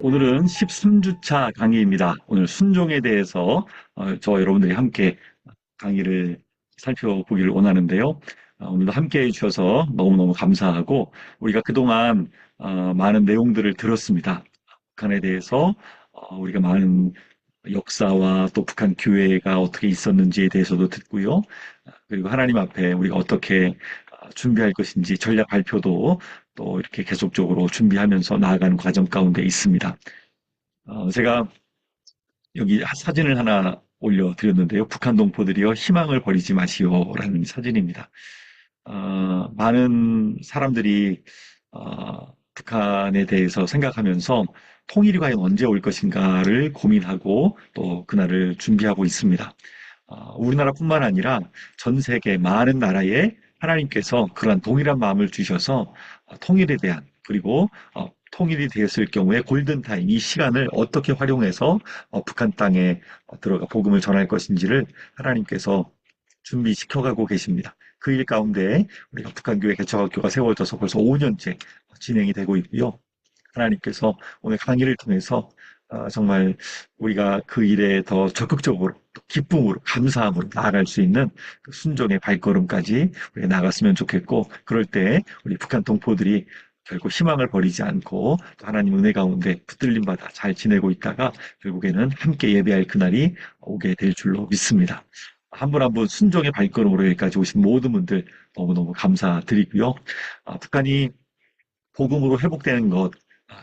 오늘은 13주차 강의입니다. 오늘 순종에 대해서 저와 여러분들이 함께 강의를 살펴보기를 원하는데요. 오늘도 함께 해주셔서 너무너무 감사하고 우리가 그동안 많은 내용들을 들었습니다. 북한에 대해서 우리가 많은 역사와 또 북한 교회가 어떻게 있었는지에 대해서도 듣고요. 그리고 하나님 앞에 우리가 어떻게 준비할 것인지 전략 발표도 또 이렇게 계속적으로 준비하면서 나아가는 과정 가운데 있습니다. 제가 여기 사진을 하나 올려드렸는데요. 북한 동포들이여 희망을 버리지 마시오라는 사진입니다. 많은 사람들이 북한에 대해서 생각하면서 통일이 과연 언제 올 것인가를 고민하고 또 그날을 준비하고 있습니다. 우리나라뿐만 아니라 전 세계 많은 나라에 하나님께서 그러한 동일한 마음을 주셔서 통일에 대한 그리고 통일이 되었을 경우에 골든타임, 이 시간을 어떻게 활용해서 북한 땅에 들어가 복음을 전할 것인지를 하나님께서 준비시켜가고 계십니다. 그 일 가운데 우리가 북한교회 개척학교가 세워져서 벌써 5년째 진행이 되고 있고요. 하나님께서 오늘 강의를 통해서 정말 우리가 그 일에 더 적극적으로 또 기쁨으로 감사함으로 나아갈 수 있는 그 순종의 발걸음까지 우리가 나갔으면 좋겠고, 그럴 때 우리 북한 동포들이 결국 희망을 버리지 않고 또 하나님 은혜 가운데 붙들림 받아 잘 지내고 있다가 결국에는 함께 예배할 그날이 오게 될 줄로 믿습니다. 한 분 한 분 순종의 발걸음으로 여기까지 오신 모든 분들 너무너무 감사드리고요. 북한이 복음으로 회복되는 것,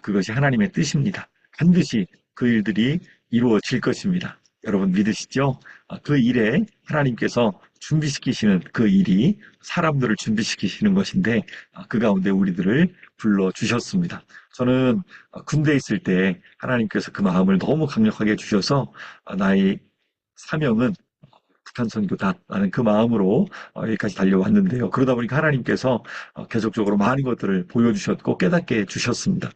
그것이 하나님의 뜻입니다. 반드시 그 일들이 이루어질 것입니다. 여러분 믿으시죠? 그 일에 하나님께서 준비시키시는 그 일이 사람들을 준비시키시는 것인데 그 가운데 우리들을 불러주셨습니다. 저는 군대에 있을 때 하나님께서 그 마음을 너무 강력하게 주셔서 나의 사명은 북한 선교다라는 그 마음으로 여기까지 달려왔는데요. 그러다 보니까 하나님께서 계속적으로 많은 것들을 보여주셨고 깨닫게 해주셨습니다.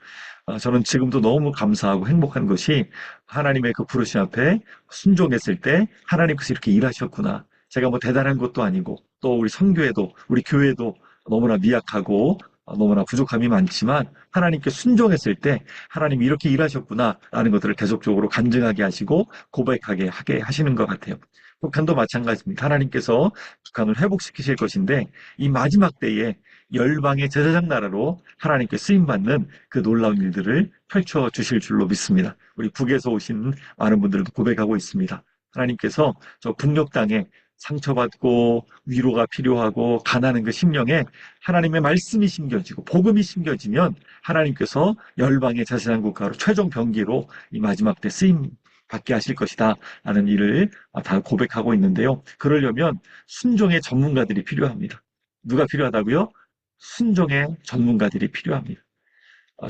저는 지금도 너무 감사하고 행복한 것이 하나님의 그 부르심 앞에 순종했을 때 하나님께서 이렇게 일하셨구나. 제가 뭐 대단한 것도 아니고 또 우리 선교회도 우리 교회도 너무나 미약하고 너무나 부족함이 많지만 하나님께 순종했을 때 하나님이 이렇게 일하셨구나라는 것들을 계속적으로 간증하게 하시고 고백하게 하게 하시는 것 같아요. 북한도 마찬가지입니다. 하나님께서 북한을 회복시키실 것인데 이 마지막 때에 열방의 제사장 나라로 하나님께 쓰임받는 그 놀라운 일들을 펼쳐주실 줄로 믿습니다. 우리 북에서 오신 많은 분들도 고백하고 있습니다. 하나님께서 저 북녘 땅에 상처받고 위로가 필요하고 가난한 그 심령에 하나님의 말씀이 심겨지고 복음이 심겨지면 하나님께서 열방의 제사장 국가로 최종 병기로 이 마지막 때 쓰임 받게 하실 것이다 라는 일을 다 고백하고 있는데요. 그러려면 순종의 전문가들이 필요합니다. 누가 필요하다고요? 순종의 전문가들이 필요합니다.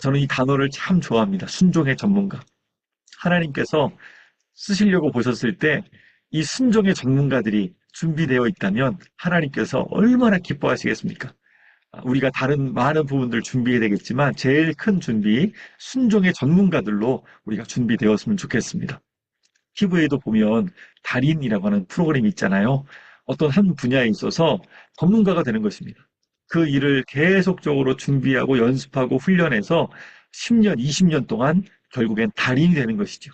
저는 이 단어를 참 좋아합니다. 순종의 전문가. 하나님께서 쓰시려고 보셨을 때 이 순종의 전문가들이 준비되어 있다면 하나님께서 얼마나 기뻐하시겠습니까? 우리가 다른 많은 부분들 준비해야 되겠지만 제일 큰 준비, 순종의 전문가들로 우리가 준비되었으면 좋겠습니다. TV에도 보면 달인이라고 하는 프로그램이 있잖아요. 어떤 한 분야에 있어서 전문가가 되는 것입니다. 그 일을 계속적으로 준비하고 연습하고 훈련해서 10년, 20년 동안 결국엔 달인이 되는 것이죠.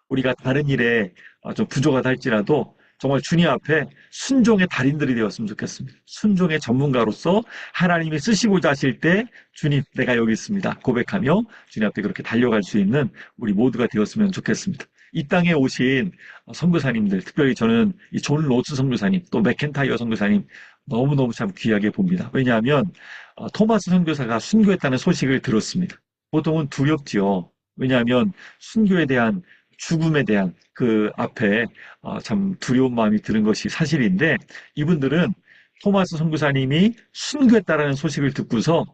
우리가 다른 일에 좀 부족하다 할지라도 정말 주님 앞에 순종의 달인들이 되었으면 좋겠습니다. 순종의 전문가로서 하나님이 쓰시고자 하실 때 주님 내가 여기 있습니다 고백하며 주님 앞에 그렇게 달려갈 수 있는 우리 모두가 되었으면 좋겠습니다. 이 땅에 오신 선교사님들, 특별히 저는 이 존 로스 선교사님, 또 맥켄타이어 선교사님 너무너무 참 귀하게 봅니다. 왜냐하면 토마스 선교사가 순교했다는 소식을 들었습니다. 보통은 두렵지요. 왜냐하면 순교에 대한 죽음에 대한 그 앞에 참 두려운 마음이 드는 것이 사실인데 이분들은 토마스 선교사님이 순교했다라는 소식을 듣고서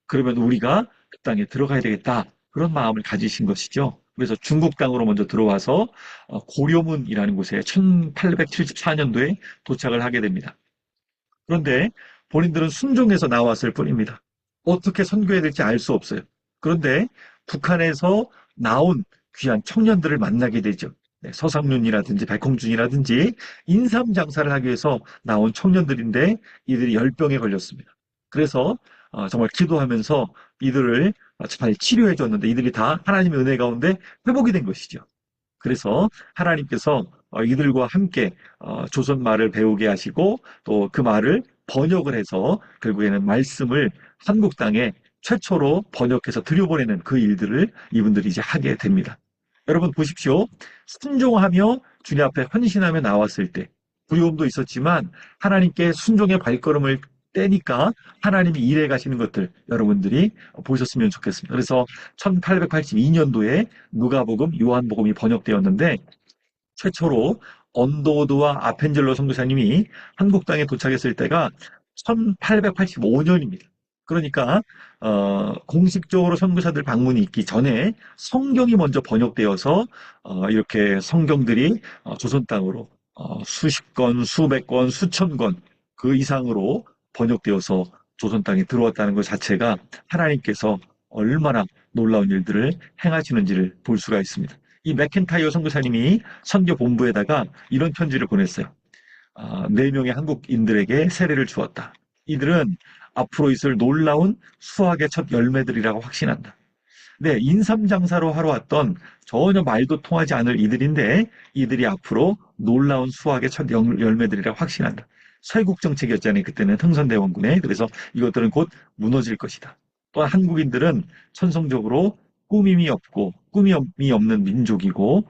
그러면 우리가 그 땅에 들어가야 되겠다 그런 마음을 가지신 것이죠. 그래서 중국 땅으로 먼저 들어와서 고려문이라는 곳에 1874년도에 도착을 하게 됩니다. 그런데 본인들은 순종해서 나왔을 뿐입니다. 어떻게 선교해야 될지 알 수 없어요. 그런데 북한에서 나온 귀한 청년들을 만나게 되죠. 서상륜이라든지 백홍준이라든지 인삼 장사를 하기 위해서 나온 청년들인데 이들이 열병에 걸렸습니다. 그래서 정말 기도하면서 이들을 잘 치료해 줬는데 이들이 다 하나님의 은혜 가운데 회복이 된 것이죠. 그래서 하나님께서 이들과 함께 조선 말을 배우게 하시고 또 그 말을 번역을 해서 결국에는 말씀을 한국 땅에 최초로 번역해서 들여보내는 그 일들을 이분들이 이제 하게 됩니다. 여러분 보십시오. 순종하며 주님 앞에 헌신하며 나왔을 때 두려움도 있었지만 하나님께 순종의 발걸음을 떼니까 하나님이 일해 가시는 것들 여러분들이 보셨으면 좋겠습니다. 그래서 1882년도에 누가복음, 요한복음이 번역되었는데 최초로 언더우드와 아펜젤로 선교사님이 한국 땅에 도착했을 때가 1885년입니다. 그러니까 공식적으로 선교사들 방문이 있기 전에 성경이 먼저 번역되어서 이렇게 성경들이 조선 땅으로 수십 권, 수백 권, 수천 권 그 이상으로 번역되어서 조선 땅에 들어왔다는 것 자체가 하나님께서 얼마나 놀라운 일들을 행하시는지를 볼 수가 있습니다. 이 맥켄타이어 선교사님이 선교 본부에다가 이런 편지를 보냈어요. 4명의 한국인들에게 세례를 주었다. 이들은 앞으로 있을 놀라운 수학의 첫 열매들이라고 확신한다. 네, 인삼장사로 하러 왔던 전혀 말도 통하지 않을 이들인데 이들이 앞으로 놀라운 수학의 첫 열매들이라고 확신한다. 서해국 정책이었잖아요. 그때는 흥선대원군에. 그래서 이것들은 곧 무너질 것이다. 또한 한국인들은 천성적으로 꾸밈이 없고 꾸밈이 없는 민족이고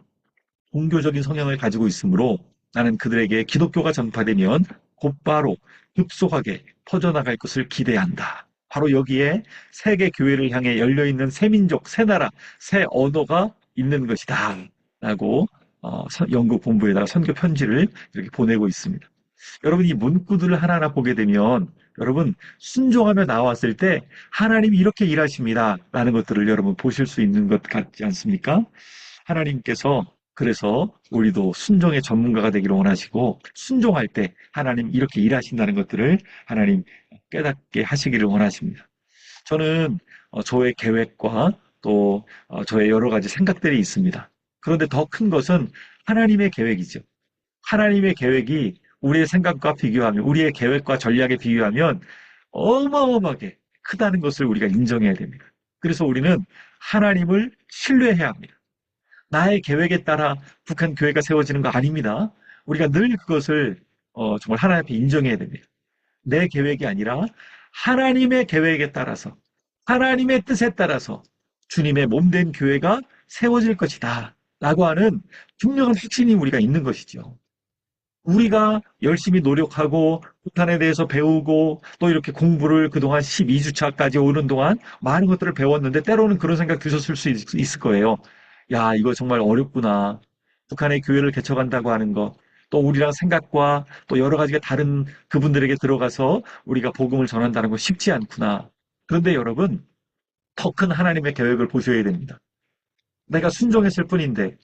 종교적인 성향을 가지고 있으므로 나는 그들에게 기독교가 전파되면 곧바로 급속하게 퍼져나갈 것을 기대한다. 바로 여기에 세계 교회를 향해 열려있는 새 민족, 새 나라, 새 언어가 있는 것이다. 라고 영국 본부에다가 선교 편지를 이렇게 보내고 있습니다. 여러분 이 문구들을 하나하나 보게 되면 여러분 순종하며 나왔을 때 하나님이 이렇게 일하십니다. 라는 것들을 여러분 보실 수 있는 것 같지 않습니까? 하나님께서 그래서 우리도 순종의 전문가가 되기를 원하시고 순종할 때 하나님 이렇게 일하신다는 것들을 하나님 깨닫게 하시기를 원하십니다. 저는 저의 계획과 또 저의 여러 가지 생각들이 있습니다. 그런데 더 큰 것은 하나님의 계획이죠. 하나님의 계획이 우리의 생각과 비교하면 우리의 계획과 전략에 비교하면 어마어마하게 크다는 것을 우리가 인정해야 됩니다. 그래서 우리는 하나님을 신뢰해야 합니다. 나의 계획에 따라 북한 교회가 세워지는 거 아닙니다. 우리가 늘 그것을 정말 하나님 앞에 인정해야 됩니다. 내 계획이 아니라 하나님의 계획에 따라서 하나님의 뜻에 따라서 주님의 몸된 교회가 세워질 것이다 라고 하는 분명한 확신이 우리가 있는 것이죠. 우리가 열심히 노력하고 북한에 대해서 배우고 또 이렇게 공부를 그동안 12주차까지 오는 동안 많은 것들을 배웠는데 때로는 그런 생각 드셨을 수 있을 거예요. 야, 이거 정말 어렵구나. 북한의 교회를 개척한다고 하는 것. 또 우리랑 생각과 또 여러 가지가 다른 그분들에게 들어가서 우리가 복음을 전한다는 거 쉽지 않구나. 그런데 여러분, 더 큰 하나님의 계획을 보셔야 됩니다. 내가 순종했을 뿐인데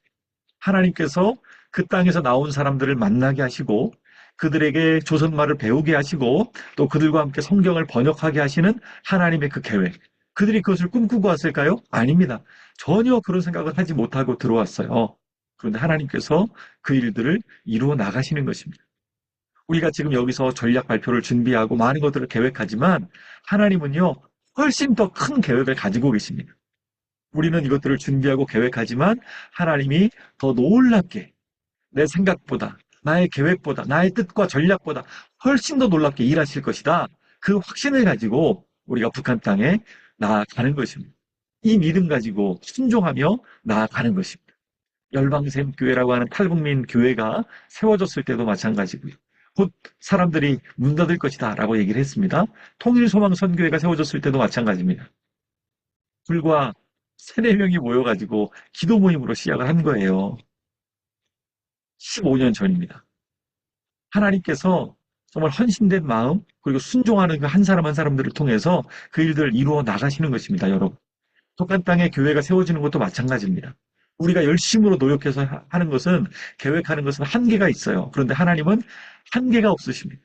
하나님께서 그 땅에서 나온 사람들을 만나게 하시고 그들에게 조선말을 배우게 하시고 또 그들과 함께 성경을 번역하게 하시는 하나님의 그 계획. 그들이 그것을 꿈꾸고 왔을까요? 아닙니다. 전혀 그런 생각을 하지 못하고 들어왔어요. 그런데 하나님께서 그 일들을 이루어 나가시는 것입니다. 우리가 지금 여기서 전략 발표를 준비하고 많은 것들을 계획하지만 하나님은요, 훨씬 더 큰 계획을 가지고 계십니다. 우리는 이것들을 준비하고 계획하지만 하나님이 더 놀랍게 내 생각보다, 나의 계획보다, 나의 뜻과 전략보다 훨씬 더 놀랍게 일하실 것이다. 그 확신을 가지고 우리가 북한 땅에 나아가는 것입니다. 이 믿음 가지고 순종하며 나아가는 것입니다. 열방샘 교회라고 하는 탈북민 교회가 세워졌을 때도 마찬가지고요. 곧 사람들이 문 닫을 것이다 라고 얘기를 했습니다. 통일소망선교회가 세워졌을 때도 마찬가지입니다. 불과 3, 4명이 모여가지고 기도 모임으로 시작을 한 거예요. 15년 전입니다. 하나님께서 정말 헌신된 마음 그리고 순종하는 그 한 사람 한 사람들을 통해서 그 일들을 이루어 나가시는 것입니다. 여러분. 북한 땅에 교회가 세워지는 것도 마찬가지입니다. 우리가 열심으로 노력해서 하는 것은 계획하는 것은 한계가 있어요. 그런데 하나님은 한계가 없으십니다.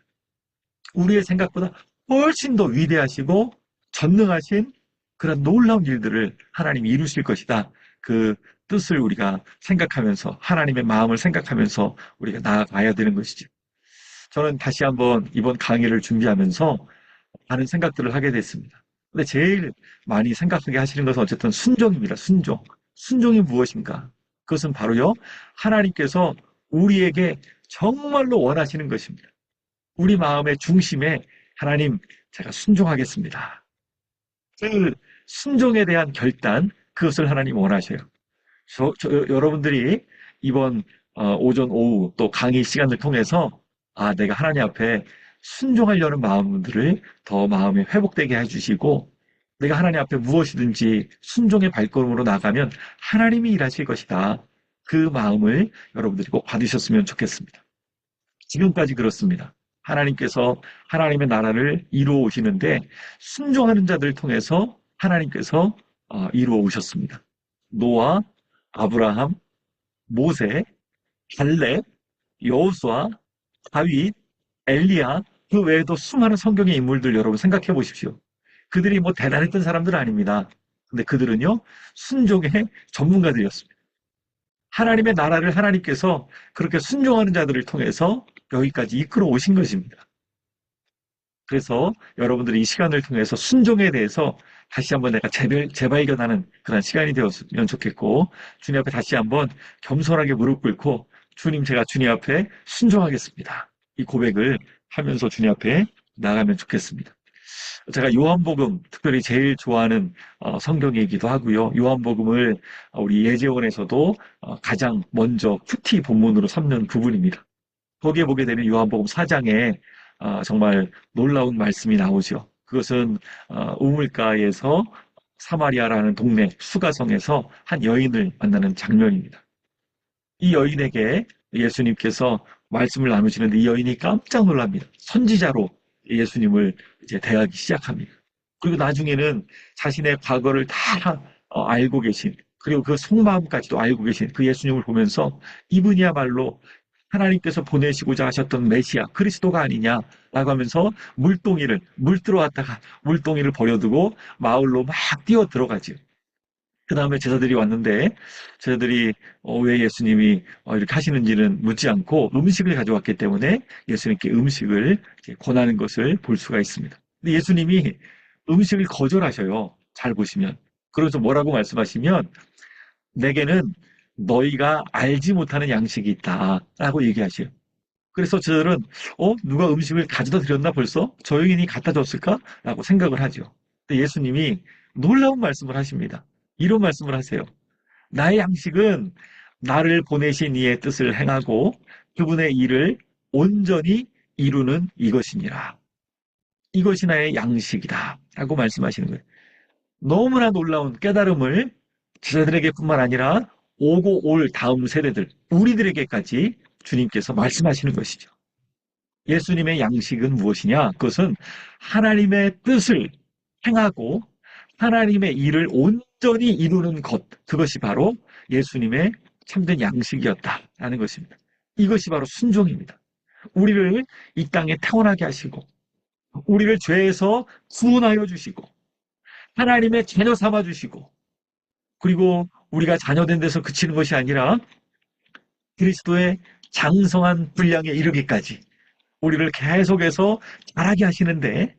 우리의 생각보다 훨씬 더 위대하시고 전능하신 그런 놀라운 일들을 하나님이 이루실 것이다. 그 뜻을 우리가 생각하면서 하나님의 마음을 생각하면서 우리가 나아가야 되는 것이죠. 저는 다시 한번 이번 강의를 준비하면서 하는 생각들을 하게 됐습니다. 근데 제일 많이 생각하게 하시는 것은 어쨌든 순종입니다. 순종. 순종이 무엇인가? 그것은 바로요, 하나님께서 우리에게 정말로 원하시는 것입니다. 우리 마음의 중심에 하나님, 제가 순종하겠습니다. 그 순종에 대한 결단, 그것을 하나님 원하셔요. 여러분들이 이번 오전, 오후 또 강의 시간을 통해서 내가 하나님 앞에 순종하려는 마음들을 더 마음에 회복되게 해주시고 내가 하나님 앞에 무엇이든지 순종의 발걸음으로 나가면 하나님이 일하실 것이다. 그 마음을 여러분들이 꼭 받으셨으면 좋겠습니다. 지금까지 그렇습니다. 하나님께서 하나님의 나라를 이루어 오시는데 순종하는 자들을 통해서 하나님께서 이루어 오셨습니다. 노아, 아브라함, 모세, 갈렙, 여호수아, 다윗, 엘리야, 그 외에도 수많은 성경의 인물들 여러분 생각해 보십시오. 그들이 뭐 대단했던 사람들 아닙니다. 근데 그들은요, 순종의 전문가들이었습니다. 하나님의 나라를 하나님께서 그렇게 순종하는 자들을 통해서 여기까지 이끌어 오신 것입니다. 그래서 여러분들이 이 시간을 통해서 순종에 대해서 다시 한번 내가 재발견하는 그런 시간이 되었으면 좋겠고, 주님 앞에 다시 한번 겸손하게 무릎 꿇고, 주님, 제가 주님 앞에 순종하겠습니다. 이 고백을 하면서 주님 앞에 나가면 좋겠습니다. 제가 요한복음, 특별히 제일 좋아하는 성경이기도 하고요. 요한복음을 우리 예재원에서도 가장 먼저 큐티 본문으로 삼는 부분입니다. 거기에 보게 되면 요한복음 4장에 정말 놀라운 말씀이 나오죠. 그것은 우물가에서 사마리아라는 동네 수가성에서 한 여인을 만나는 장면입니다. 이 여인에게 예수님께서 말씀을 나누시는데 이 여인이 깜짝 놀랍니다. 선지자로 예수님을 이제 대하기 시작합니다. 그리고 나중에는 자신의 과거를 다 알고 계신, 그리고 그 속마음까지도 알고 계신 그 예수님을 보면서 이분이야말로 하나님께서 보내시고자 하셨던 메시아 그리스도가 아니냐라고 하면서 물 들어왔다가 물동이를 버려두고 마을로 막 뛰어 들어가죠. 그 다음에 제자들이 왔는데 제자들이 왜 예수님이 이렇게 하시는지는 묻지 않고 음식을 가져왔기 때문에 예수님께 음식을 권하는 것을 볼 수가 있습니다. 근데 예수님이 음식을 거절하셔요. 잘 보시면. 그래서 뭐라고 말씀하시면 내게는 너희가 알지 못하는 양식이 있다라고 얘기하셔요. 그래서 저들은 누가 음식을 가져다 드렸나 벌써? 저 여인이 갖다 줬을까? 라고 생각을 하죠. 근데 예수님이 놀라운 말씀을 하십니다. 이런 말씀을 하세요. 나의 양식은 나를 보내신 이의 뜻을 행하고 그분의 일을 온전히 이루는 이것이니라. 이것이 나의 양식이다. 라고 말씀하시는 거예요. 너무나 놀라운 깨달음을 제자들에게뿐만 아니라 오고 올 다음 세대들, 우리들에게까지 주님께서 말씀하시는 것이죠. 예수님의 양식은 무엇이냐? 그것은 하나님의 뜻을 행하고 하나님의 일을 온전히 이루는 것, 그것이 바로 예수님의 참된 양식이었다라는 것입니다. 이것이 바로 순종입니다. 우리를 이 땅에 태어나게 하시고 우리를 죄에서 구원하여 주시고 하나님의 자녀 삼아 주시고 그리고 우리가 자녀된 데서 그치는 것이 아니라 그리스도의 장성한 분량에 이르기까지 우리를 계속해서 자라게 하시는데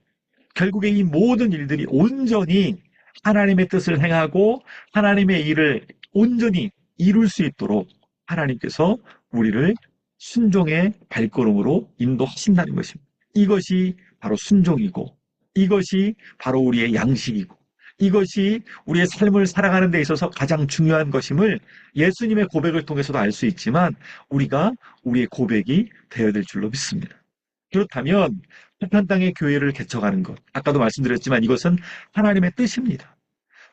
결국에 이 모든 일들이 온전히 하나님의 뜻을 행하고 하나님의 일을 온전히 이룰 수 있도록 하나님께서 우리를 순종의 발걸음으로 인도하신다는 것입니다. 이것이 바로 순종이고 이것이 바로 우리의 양식이고 이것이 우리의 삶을 살아가는 데 있어서 가장 중요한 것임을 예수님의 고백을 통해서도 알 수 있지만 우리가 우리의 고백이 되어야 될 줄로 믿습니다. 그렇다면 북한 땅의 교회를 개척하는 것, 아까도 말씀드렸지만 이것은 하나님의 뜻입니다.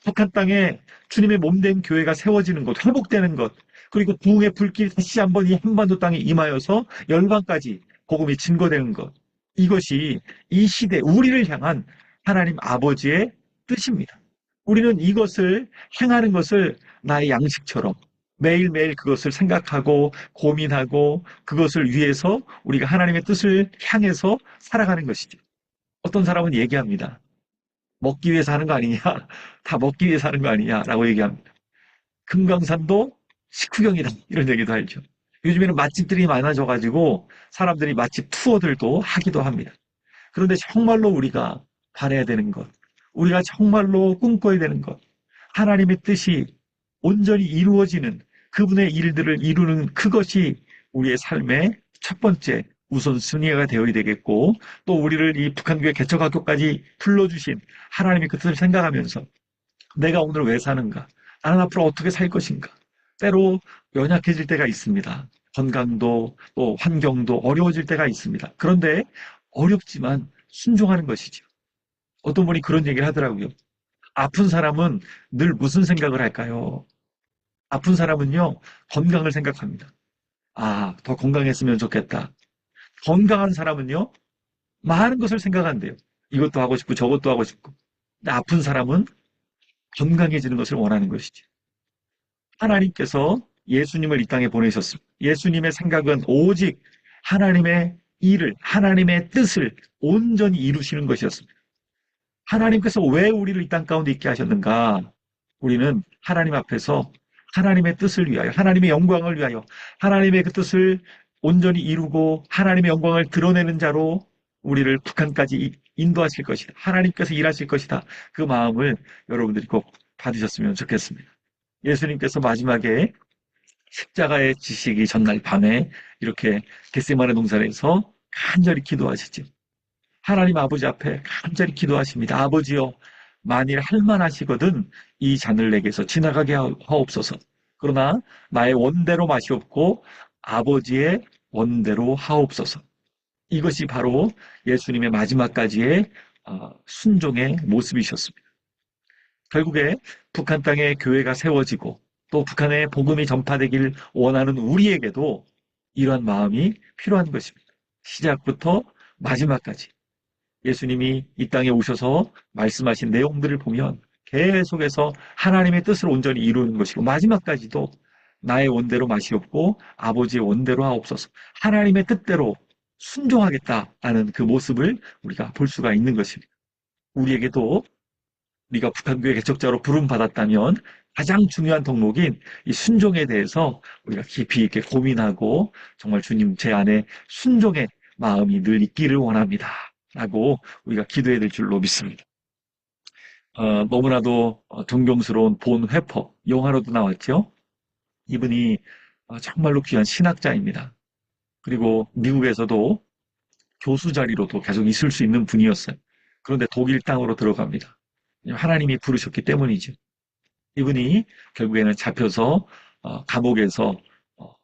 북한 땅에 주님의 몸된 교회가 세워지는 것, 회복되는 것, 그리고 부흥의 불길 다시 한번 이 한반도 땅에 임하여서 열방까지 복음이 증거되는 것, 이것이 이 시대 우리를 향한 하나님 아버지의 뜻입니다. 우리는 이것을 행하는 것을 나의 양식처럼 매일매일 그것을 생각하고 고민하고 그것을 위해서 우리가 하나님의 뜻을 향해서 살아가는 것이죠. 어떤 사람은 얘기합니다. 먹기 위해서 하는 거 아니냐? 다 먹기 위해서 하는 거 아니냐라고 얘기합니다. 금강산도 식후경이다. 이런 얘기도 하죠. 요즘에는 맛집들이 많아져가지고 사람들이 맛집 투어들도 하기도 합니다. 그런데 정말로 우리가 바라야 되는 것, 우리가 정말로 꿈꿔야 되는 것, 하나님의 뜻이 온전히 이루어지는 그분의 일들을 이루는 그것이 우리의 삶의 첫 번째 우선순위가 되어야 되겠고, 또 우리를 이 북한교회 개척학교까지 불러주신 하나님의 그 뜻을 생각하면서 내가 오늘 왜 사는가? 나는 앞으로 어떻게 살 것인가? 때로 연약해질 때가 있습니다. 건강도 또 환경도 어려워질 때가 있습니다. 그런데 어렵지만 순종하는 것이죠. 어떤 분이 그런 얘기를 하더라고요. 아픈 사람은 늘 무슨 생각을 할까요? 아픈 사람은요, 건강을 생각합니다. 아, 더 건강했으면 좋겠다. 건강한 사람은요, 많은 것을 생각한대요. 이것도 하고 싶고 저것도 하고 싶고. 근데 아픈 사람은 건강해지는 것을 원하는 것이죠. 하나님께서 예수님을 이 땅에 보내셨습니다. 예수님의 생각은 오직 하나님의 일을, 하나님의 뜻을 온전히 이루시는 것이었습니다. 하나님께서 왜 우리를 이 땅 가운데 있게 하셨는가? 우리는 하나님 앞에서 하나님의 뜻을 위하여, 하나님의 영광을 위하여, 하나님의 그 뜻을 온전히 이루고 하나님의 영광을 드러내는 자로 우리를 북한까지 인도하실 것이다. 하나님께서 일하실 것이다. 그 마음을 여러분들이 꼭 받으셨으면 좋겠습니다. 예수님께서 마지막에 십자가에 지시기 전날 밤에 이렇게 겟세마네 동산에서 간절히 기도하시죠. 하나님 아버지 앞에 간절히 기도하십니다. 아버지여, 만일 할만하시거든 이 잔을 내게서 지나가게 하옵소서. 그러나 나의 원대로 마시옵고 아버지의 원대로 하옵소서. 이것이 바로 예수님의 마지막까지의 순종의 모습이셨습니다. 결국에 북한 땅에 교회가 세워지고 또 북한에 복음이 전파되길 원하는 우리에게도 이러한 마음이 필요한 것입니다. 시작부터 마지막까지 예수님이 이 땅에 오셔서 말씀하신 내용들을 보면 계속해서 하나님의 뜻을 온전히 이루는 것이고 마지막까지도 나의 원대로 마시옵고 아버지의 원대로 하옵소서, 하나님의 뜻대로 순종하겠다라는 그 모습을 우리가 볼 수가 있는 것입니다. 우리에게도 우리가 북한교회 개척자로 부름받았다면 가장 중요한 덕목인 이 순종에 대해서 우리가 깊이 있게 고민하고 정말 주님 제 안에 순종의 마음이 늘 있기를 원합니다. 라고 우리가 기도해야 될 줄로 믿습니다. 너무나도 존경스러운 본 회퍼, 영화로도 나왔죠. 이분이 정말로 귀한 신학자입니다. 그리고 미국에서도 교수 자리로도 계속 있을 수 있는 분이었어요. 그런데 독일 땅으로 들어갑니다. 하나님이 부르셨기 때문이죠. 이분이 결국에는 잡혀서 감옥에서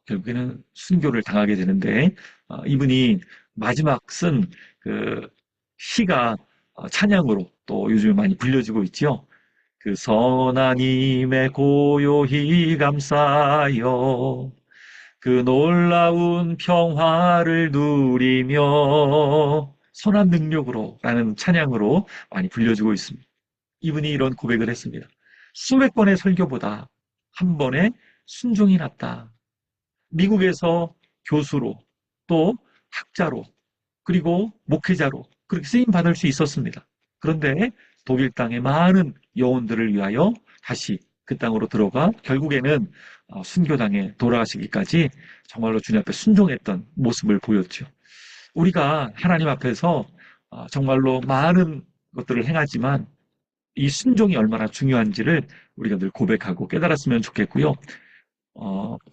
결국에는 순교를 당하게 되는데 이분이 마지막 쓴 그 시가 찬양으로 또 요즘에 많이 불려지고 있죠. 그 선하님의 고요히 감싸여 그 놀라운 평화를 누리며 선한 능력으로 라는 찬양으로 많이 불려지고 있습니다. 이분이 이런 고백을 했습니다. 수백 번의 설교보다 한 번의 순종이 낫다. 미국에서 교수로 또 학자로 그리고 목회자로 그렇게 쓰임 받을 수 있었습니다. 그런데 독일 땅의 많은 영혼들을 위하여 다시 그 땅으로 들어가 결국에는 순교당에 돌아가시기까지 정말로 주님 앞에 순종했던 모습을 보였죠. 우리가 하나님 앞에서 정말로 많은 것들을 행하지만 이 순종이 얼마나 중요한지를 우리가 늘 고백하고 깨달았으면 좋겠고요.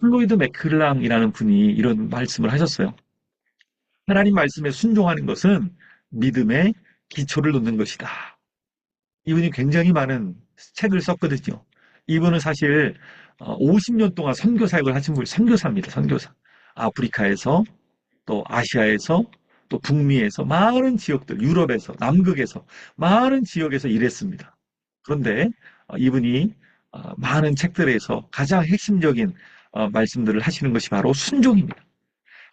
플로이드 맥클랑이라는 분이 이런 말씀을 하셨어요. 하나님 말씀에 순종하는 것은 믿음의 기초를 놓는 것이다. 이분이 굉장히 많은 책을 썼거든요. 이분은 사실 50년 동안 선교 사역을 하신 분, 선교사입니다. 선교사. 아프리카에서 또 아시아에서 또 북미에서 많은 지역들, 유럽에서 남극에서 많은 지역에서 일했습니다. 그런데 이분이 많은 책들에서 가장 핵심적인 말씀들을 하시는 것이 바로 순종입니다.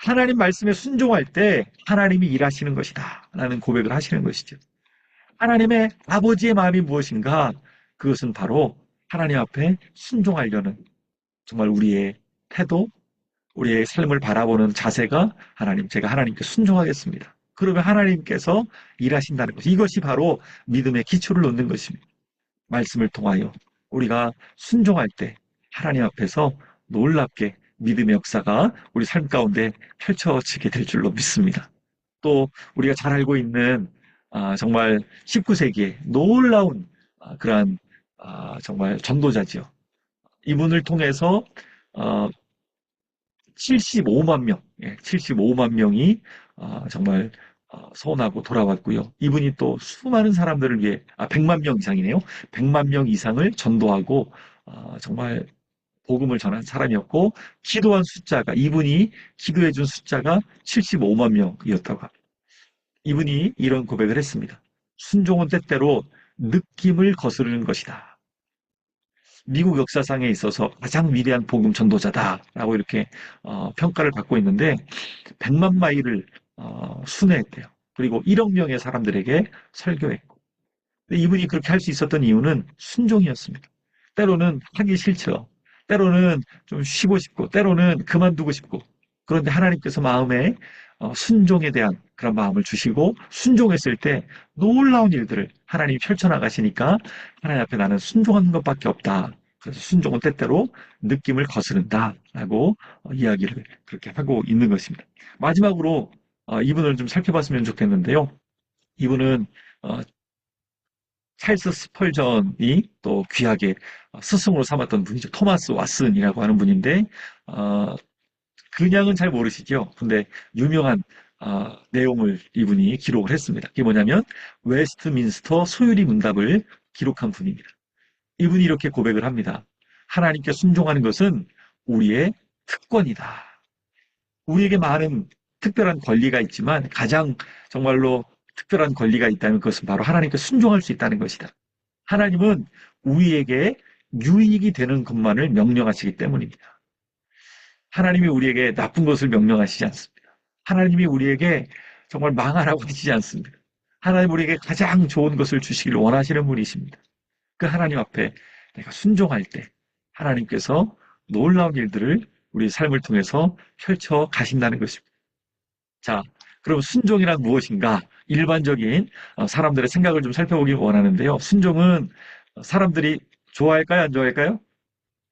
하나님 말씀에 순종할 때 하나님이 일하시는 것이다 라는 고백을 하시는 것이죠. 하나님의 아버지의 마음이 무엇인가? 그것은 바로 하나님 앞에 순종하려는 정말 우리의 태도, 우리의 삶을 바라보는 자세가 하나님, 제가 하나님께 순종하겠습니다. 그러면 하나님께서 일하신다는 것. 이것이 바로 믿음의 기초를 놓는 것입니다. 말씀을 통하여 우리가 순종할 때 하나님 앞에서 놀랍게 믿음의 역사가 우리 삶 가운데 펼쳐지게 될 줄로 믿습니다. 또 우리가 잘 알고 있는 정말 19세기에 놀라운 그러한 정말 전도자지요. 이분을 통해서 어, 75만 명, 75만 명이 정말 서원하고 돌아왔고요. 이분이 또 수많은 사람들을 위해 100만 명 이상이네요. 100만 명 이상을 전도하고 정말 복음을 전한 사람이었고 기도한 숫자가 이분이 기도해 준 숫자가 75만 명이었다고 합니다. 이분이 이런 고백을 했습니다. 순종은 때때로 느낌을 거스르는 것이다. 미국 역사상에 있어서 가장 위대한 복음 전도자다라고 이렇게 평가를 받고 있는데 100만 마일을 순회했대요. 그리고 1억 명의 사람들에게 설교했고 이분이 그렇게 할 수 있었던 이유는 순종이었습니다. 때로는 하기 싫죠. 때로는 좀 쉬고 싶고 때로는 그만두고 싶고 그런데 하나님께서 마음에 순종에 대한 그런 마음을 주시고 순종했을 때 놀라운 일들을 하나님이 펼쳐나가시니까 하나님 앞에 나는 순종하는 것밖에 없다. 그래서 순종은 때때로 느낌을 거스른다라고 이야기를 그렇게 하고 있는 것입니다. 마지막으로 이분을 좀 살펴봤으면 좋겠는데요. 이분은 어, 찰스 스펄전이 또 귀하게 스승으로 삼았던 분이죠. 토마스 왓슨이라고 하는 분인데 그냥은 잘 모르시죠. 근데 유명한 내용을 이분이 기록을 했습니다. 그게 뭐냐면 웨스트민스터 소유리 문답을 기록한 분입니다. 이분이 이렇게 고백을 합니다. 하나님께 순종하는 것은 우리의 특권이다. 우리에게 많은 특별한 권리가 있지만 가장 정말로 특별한 권리가 있다면 그것은 바로 하나님께 순종할 수 있다는 것이다. 하나님은 우리에게 유익이 되는 것만을 명령하시기 때문입니다. 하나님이 우리에게 나쁜 것을 명령하시지 않습니다. 하나님이 우리에게 정말 망하라고 하시지 않습니다. 하나님 우리에게 가장 좋은 것을 주시기를 원하시는 분이십니다. 그 하나님 앞에 내가 순종할 때 하나님께서 놀라운 일들을 우리 삶을 통해서 펼쳐 가신다는 것입니다. 자, 그럼 순종이란 무엇인가? 일반적인 사람들의 생각을 좀 살펴보기 원하는데요. 순종은 사람들이 좋아할까요? 안 좋아할까요?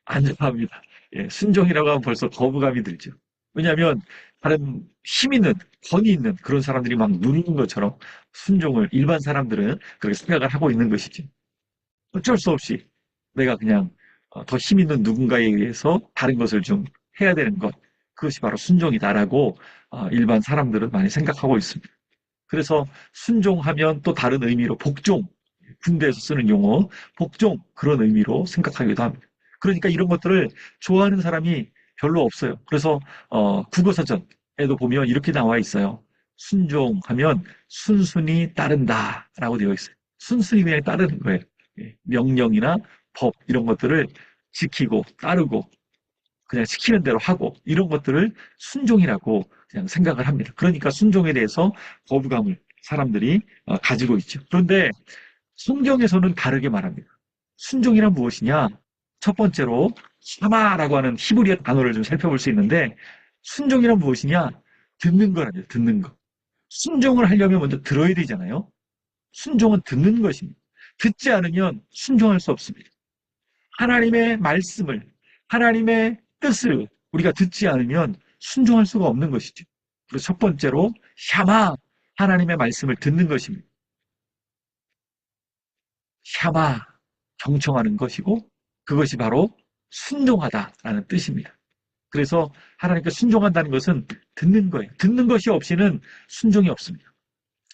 안 좋아합니다. 예, 순종이라고 하면 벌써 거부감이 들죠. 왜냐하면 다른 힘 있는, 권위 있는 그런 사람들이 막 누르는 것처럼 순종을 일반 사람들은 그렇게 생각을 하고 있는 것이죠. 어쩔 수 없이 내가 그냥 더 힘 있는 누군가에 의해서 다른 것을 좀 해야 되는 것. 그것이 바로 순종이다라고 일반 사람들은 많이 생각하고 있습니다. 그래서 순종하면 또 다른 의미로 복종, 군대에서 쓰는 용어, 복종 그런 의미로 생각하기도 합니다. 그러니까 이런 것들을 좋아하는 사람이 별로 없어요. 그래서 국어사전에도 보면 이렇게 나와 있어요. 순종하면 순순히 따른다라고 되어 있어요. 순순히 그냥 따르는 거예요. 예, 명령이나 법 이런 것들을 지키고 따르고 그냥 시키는 대로 하고 이런 것들을 순종이라고 그냥 생각을 합니다. 그러니까 순종에 대해서 거부감을 사람들이 가지고 있죠. 그런데 성경에서는 다르게 말합니다. 순종이란 무엇이냐? 첫 번째로 샤마라고 하는 히브리어 단어를 좀 살펴볼 수 있는데 순종이란 무엇이냐? 듣는 거랍니다. 듣는 거. 순종을 하려면 먼저 들어야 되잖아요. 순종은 듣는 것입니다. 듣지 않으면 순종할 수 없습니다. 하나님의 말씀을, 하나님의 뜻을 우리가 듣지 않으면 순종할 수가 없는 것이죠. 그래서 첫 번째로 샤마, 하나님의 말씀을 듣는 것입니다. 샤마, 경청하는 것이고 그것이 바로 순종하다라는 뜻입니다. 그래서 하나님께 순종한다는 것은 듣는 거예요. 듣는 것이 없이는 순종이 없습니다.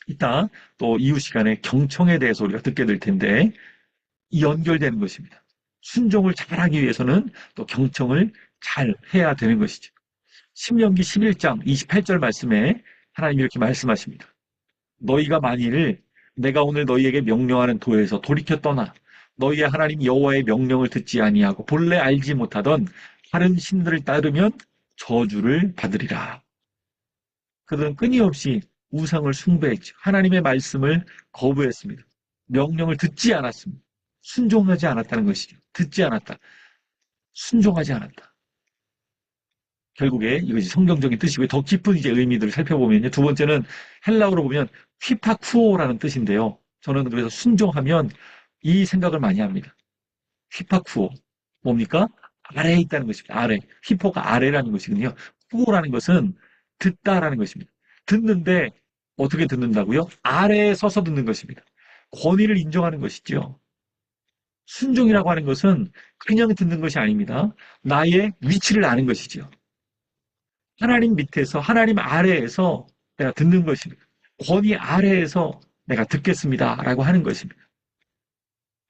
이따 또 이후 시간에 경청에 대해서 우리가 듣게 될 텐데 이 연결되는 것입니다. 순종을 잘하기 위해서는 또 경청을 잘 해야 되는 것이죠. 신명기 11장 28절 말씀에 하나님이 이렇게 말씀하십니다. 너희가 만일 내가 오늘 너희에게 명령하는 도에서 돌이켜 떠나 너희의 하나님 여호와의 명령을 듣지 아니하고 본래 알지 못하던 다른 신들을 따르면 저주를 받으리라. 그들은 끊임없이 우상을 숭배했죠. 하나님의 말씀을 거부했습니다. 명령을 듣지 않았습니다. 순종하지 않았다는 것이죠. 듣지 않았다. 순종하지 않았다. 결국에 이것이 성경적인 뜻이고요. 더 깊은 이제 의미들을 살펴보면요. 두 번째는 헬라어로 보면 휘파쿠오라는 뜻인데요. 저는 그래서 순종하면 이 생각을 많이 합니다. 휘파쿠오. 뭡니까? 아래에 있다는 것입니다. 아래. 휘포가 아래라는 것이거든요. 쿠오라는 것은 듣다라는 것입니다. 듣는데 어떻게 듣는다고요? 아래에 서서 듣는 것입니다. 권위를 인정하는 것이죠. 순종이라고 하는 것은 그냥 듣는 것이 아닙니다. 나의 위치를 아는 것이죠. 하나님 밑에서, 하나님 아래에서 내가 듣는 것입니다. 권위 아래에서 내가 듣겠습니다. 라고 하는 것입니다.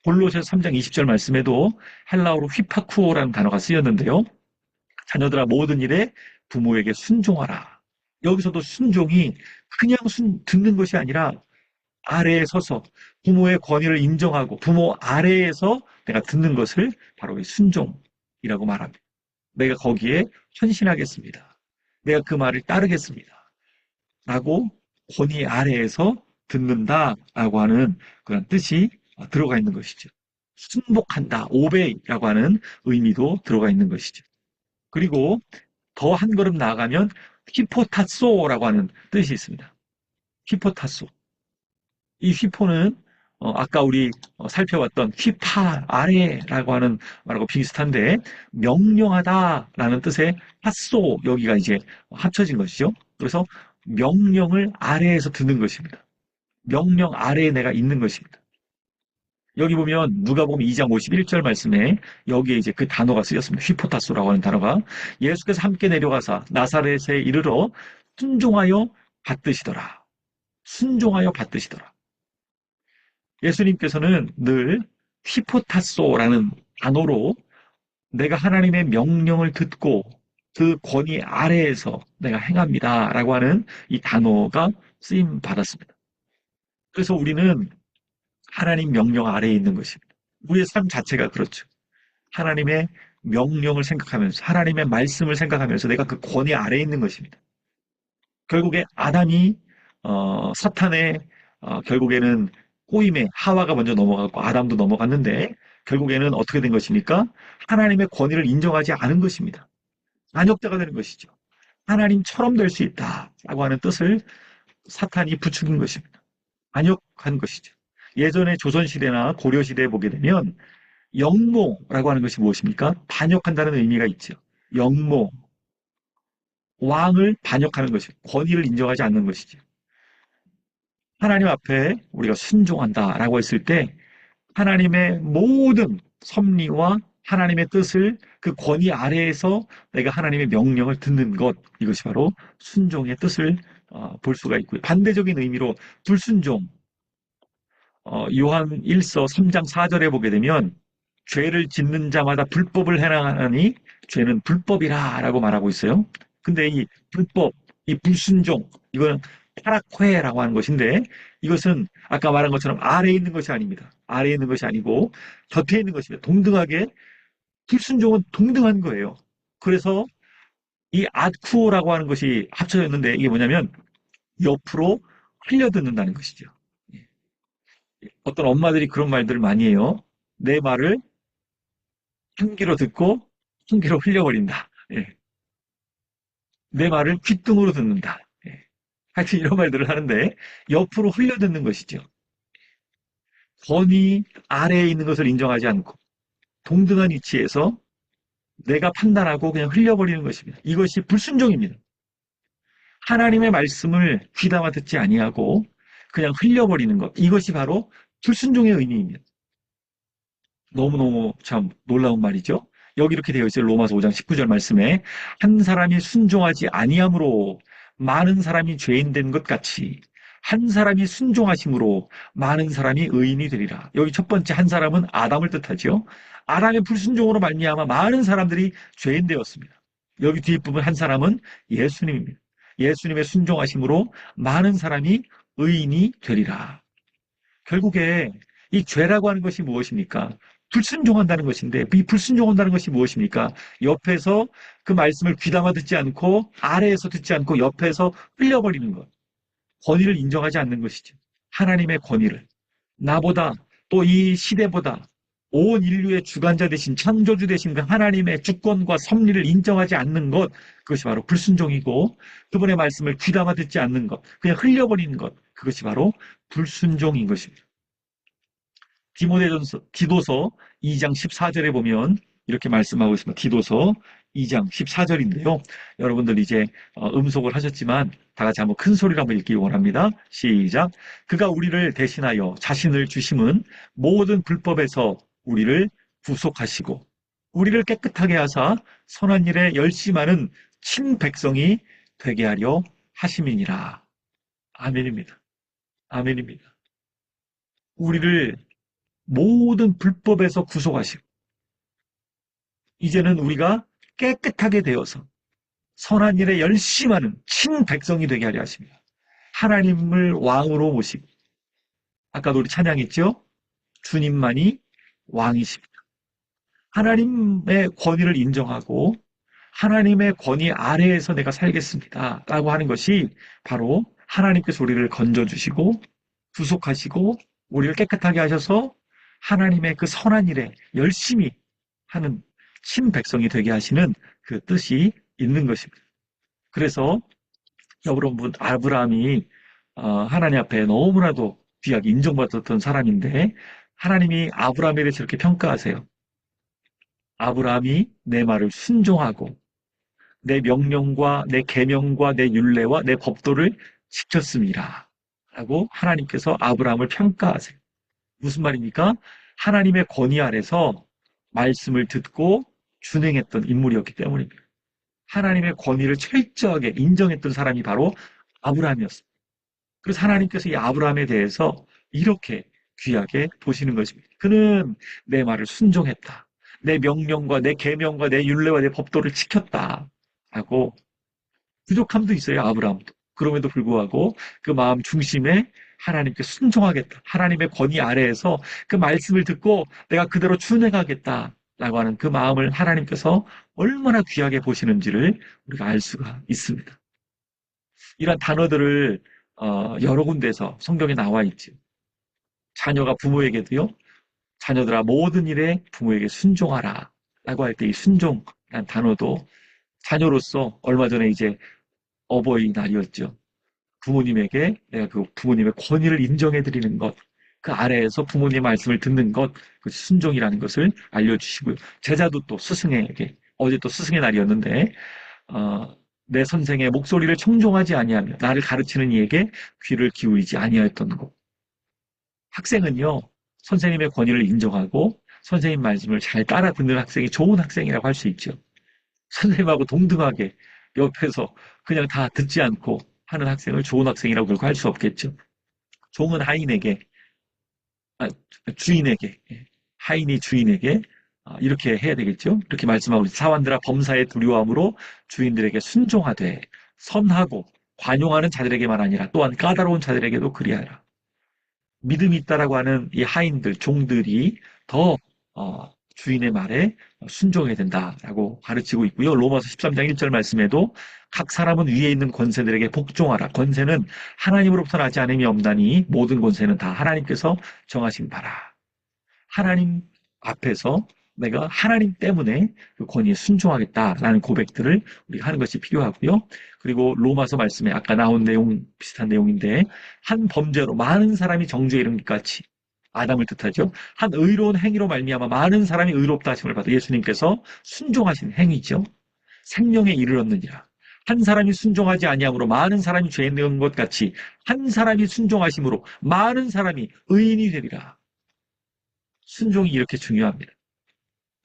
골로새서 3장 20절 말씀에도 헬라어로 휘파쿠오라는 단어가 쓰였는데요. 자녀들아 모든 일에 부모에게 순종하라. 여기서도 순종이 그냥 듣는 것이 아니라 아래에 서서 부모의 권위를 인정하고 부모 아래에서 내가 듣는 것을 바로 이 순종이라고 말합니다. 내가 거기에 헌신하겠습니다. 내가 그 말을 따르겠습니다. 라고 권위 아래에서 듣는다라고 하는 그런 뜻이 들어가 있는 것이죠. 순복한다, 오베이라고 하는 의미도 들어가 있는 것이죠. 그리고 더 한 걸음 나아가면 히포타소라고 하는 뜻이 있습니다. 히포타소. 이 휘포는 아까 우리 살펴봤던 휘파 아래라고 하는 말하고 비슷한데 명령하다라는 뜻의 핫소 여기가 이제 합쳐진 것이죠. 그래서 명령을 아래에서 듣는 것입니다. 명령 아래에 내가 있는 것입니다. 여기 보면 누가복음 2장 51절 말씀에 여기에 이제 그 단어가 쓰였습니다. 휘포타소라고 하는 단어가 예수께서 함께 내려가사 나사렛에 이르러 순종하여 받드시더라. 순종하여 받드시더라. 예수님께서는 늘 휘포타소라는 단어로 내가 하나님의 명령을 듣고 그 권위 아래에서 내가 행합니다. 라고 하는 이 단어가 쓰임 받았습니다. 그래서 우리는 하나님 명령 아래에 있는 것입니다. 우리의 삶 자체가 그렇죠. 하나님의 명령을 생각하면서 하나님의 말씀을 생각하면서 내가 그 권위 아래에 있는 것입니다. 결국에 아담이 사탄의 결국에는 꼬임에 하와가 먼저 넘어갔고 아담도 넘어갔는데 결국에는 어떻게 된 것입니까? 하나님의 권위를 인정하지 않은 것입니다. 반역자가 되는 것이죠. 하나님처럼 될 수 있다라고 하는 뜻을 사탄이 부추긴 것입니다. 반역한 것이죠. 예전에 조선시대나 고려시대에 보게 되면 영모라고 하는 것이 무엇입니까? 반역한다는 의미가 있죠. 영모, 왕을 반역하는 것입니다. 권위를 인정하지 않는 것이죠. 하나님 앞에 우리가 순종한다라고 했을 때 하나님의 모든 섭리와 하나님의 뜻을 그 권위 아래에서 내가 하나님의 명령을 듣는 것 이것이 바로 순종의 뜻을 볼 수가 있고요. 반대적인 의미로 불순종 요한 1서 3장 4절에 보게 되면 죄를 짓는 자마다 불법을 행하나니 죄는 불법이라 라고 말하고 있어요. 근데 이 불법, 이 불순종 이거는 파라퀘라고 하는 것인데 이것은 아까 말한 것처럼 아래에 있는 것이 아닙니다. 아래에 있는 것이 아니고 곁에 있는 것입니다. 동등하게 불순종은 동등한 거예요. 그래서 이 아쿠오라고 하는 것이 합쳐졌는데 이게 뭐냐면 옆으로 흘려듣는다는 것이죠. 예. 어떤 엄마들이 그런 말들을 많이 해요. 내 말을 한 귀로 듣고 한 귀로 흘려버린다. 예. 내 말을 귓등으로 듣는다. 예. 하여튼 이런 말들을 하는데 옆으로 흘려듣는 것이죠. 권위 아래에 있는 것을 인정하지 않고 동등한 위치에서 내가 판단하고 그냥 흘려버리는 것입니다. 이것이 불순종입니다. 하나님의 말씀을 귀담아 듣지 아니하고 그냥 흘려버리는 것. 이것이 바로 불순종의 의미입니다. 너무너무 참 놀라운 말이죠. 여기 이렇게 되어 있어요. 로마서 5장 19절 말씀에 한 사람이 순종하지 아니함으로 많은 사람이 죄인 된 것 같이 한 사람이 순종하심으로 많은 사람이 의인이 되리라. 여기 첫 번째 한 사람은 아담을 뜻하죠. 아담의 불순종으로 말미암아 많은 사람들이 죄인 되었습니다. 여기 뒷부분 한 사람은 예수님입니다. 예수님의 순종하심으로 많은 사람이 의인이 되리라. 결국에 이 죄라고 하는 것이 무엇입니까? 불순종한다는 것인데 이 불순종한다는 것이 무엇입니까? 옆에서 그 말씀을 귀담아 듣지 않고 아래에서 듣지 않고 옆에서 흘려버리는 것. 권위를 인정하지 않는 것이죠. 하나님의 권위를. 나보다 또 이 시대보다 온 인류의 주관자 되신 창조주 되신 그 하나님의 주권과 섭리를 인정하지 않는 것. 그것이 바로 불순종이고 그분의 말씀을 귀담아 듣지 않는 것. 그냥 흘려버리는 것. 그것이 바로 불순종인 것입니다. 디도서 2장 14절에 보면 이렇게 말씀하고 있습니다. 디도서 2장 14절인데요. 여러분들 이제 음속을 하셨지만 다 같이 한번 큰 소리로 한번 읽기 원합니다. 시작. 그가 우리를 대신하여 자신을 주심은 모든 불법에서 우리를 구속하시고 우리를 깨끗하게 하사 선한 일에 열심하는 친백성이 되게 하려 하심이니라. 아멘입니다. 아멘입니다. 우리를 모든 불법에서 구속하시고 이제는 우리가 깨끗하게 되어서 선한 일에 열심하는 친백성이 되게 하려 하십니다. 하나님을 왕으로 모시고 아까도 우리 찬양했죠? 주님만이 왕이십니다. 하나님의 권위를 인정하고 하나님의 권위 아래에서 내가 살겠습니다. 라고 하는 것이 바로 하나님께서 우리를 건져주시고 구속하시고 우리를 깨끗하게 하셔서 하나님의 그 선한 일에 열심히 하는 친백성이 되게 하시는 그 뜻이 있는 것입니다. 그래서 여러분 아브라함이 하나님 앞에 너무나도 귀하게 인정받았던 사람인데 하나님이 아브라함에 대해서 이렇게 평가하세요. 아브라함이 내 말을 순종하고 내 명령과 내 계명과 내 율례와 내 법도를 지켰습니다. 라고 하나님께서 아브라함을 평가하세요. 무슨 말입니까? 하나님의 권위 아래서 말씀을 듣고 준행했던 인물이었기 때문입니다. 하나님의 권위를 철저하게 인정했던 사람이 바로 아브라함이었습니다. 그래서 하나님께서 이 아브라함에 대해서 이렇게 귀하게 보시는 것입니다. 그는 내 말을 순종했다. 내 명령과 내 계명과 내 율례와 내 법도를 지켰다. 하고 부족함도 있어요, 아브라함도. 그럼에도 불구하고 그 마음 중심에 하나님께 순종하겠다. 하나님의 권위 아래에서 그 말씀을 듣고 내가 그대로 준행하겠다. 라고 하는 그 마음을 하나님께서 얼마나 귀하게 보시는지를 우리가 알 수가 있습니다. 이런 단어들을 여러 군데서 성경에 나와 있죠. 자녀가 부모에게도요. 자녀들아 모든 일에 부모에게 순종하라. 라고 할 때 이 순종이라는 단어도 자녀로서 얼마 전에 이제 어버이날이었죠. 부모님에게 내가 그 부모님의 권위를 인정해 드리는 것, 그 아래에서 부모님의 말씀을 듣는 것, 그 순종이라는 것을 알려주시고요. 제자도 또 스승에게, 어제 또 스승의 날이었는데 내 선생의 목소리를 청종하지 아니하며 나를 가르치는 이에게 귀를 기울이지 아니하였던 것. 학생은요, 선생님의 권위를 인정하고 선생님 말씀을 잘 따라 듣는 학생이 좋은 학생이라고 할 수 있죠. 선생님하고 동등하게 옆에서 그냥 다 듣지 않고 하는 학생을 좋은 학생이라고 결코 할 수 없겠죠. 종은 하인에게, 주인에게, 하인이 주인에게 이렇게 해야 되겠죠. 이렇게 말씀하고 사환들아 범사에 두려움으로 주인들에게 순종하되 선하고 관용하는 자들에게만 아니라 또한 까다로운 자들에게도 그리하라. 믿음이 있다라고 하는 이 하인들, 종들이 더 주인의 말에 순종해야 된다라고 가르치고 있고요. 로마서 13장 1절 말씀에도 각 사람은 위에 있는 권세들에게 복종하라. 권세는 하나님으로부터 나지 않음이 없나니 모든 권세는 다 하나님께서 정하신 바라. 하나님 앞에서 내가 하나님 때문에 그 권위에 순종하겠다라는 고백들을 우리가 하는 것이 필요하고요. 그리고 로마서 말씀에 아까 나온 내용 비슷한 내용인데 한 범죄로 많은 사람이 정죄에 이른 것 같이 아담을 뜻하죠. 한 의로운 행위로 말미암아 많은 사람이 의롭다 하심을 받아 예수님께서 순종하신 행위죠. 생명에 이르렀느니라. 한 사람이 순종하지 아니함으로 많은 사람이 죄에 넣은 것 같이 한 사람이 순종하심으로 많은 사람이 의인이 되리라. 순종이 이렇게 중요합니다.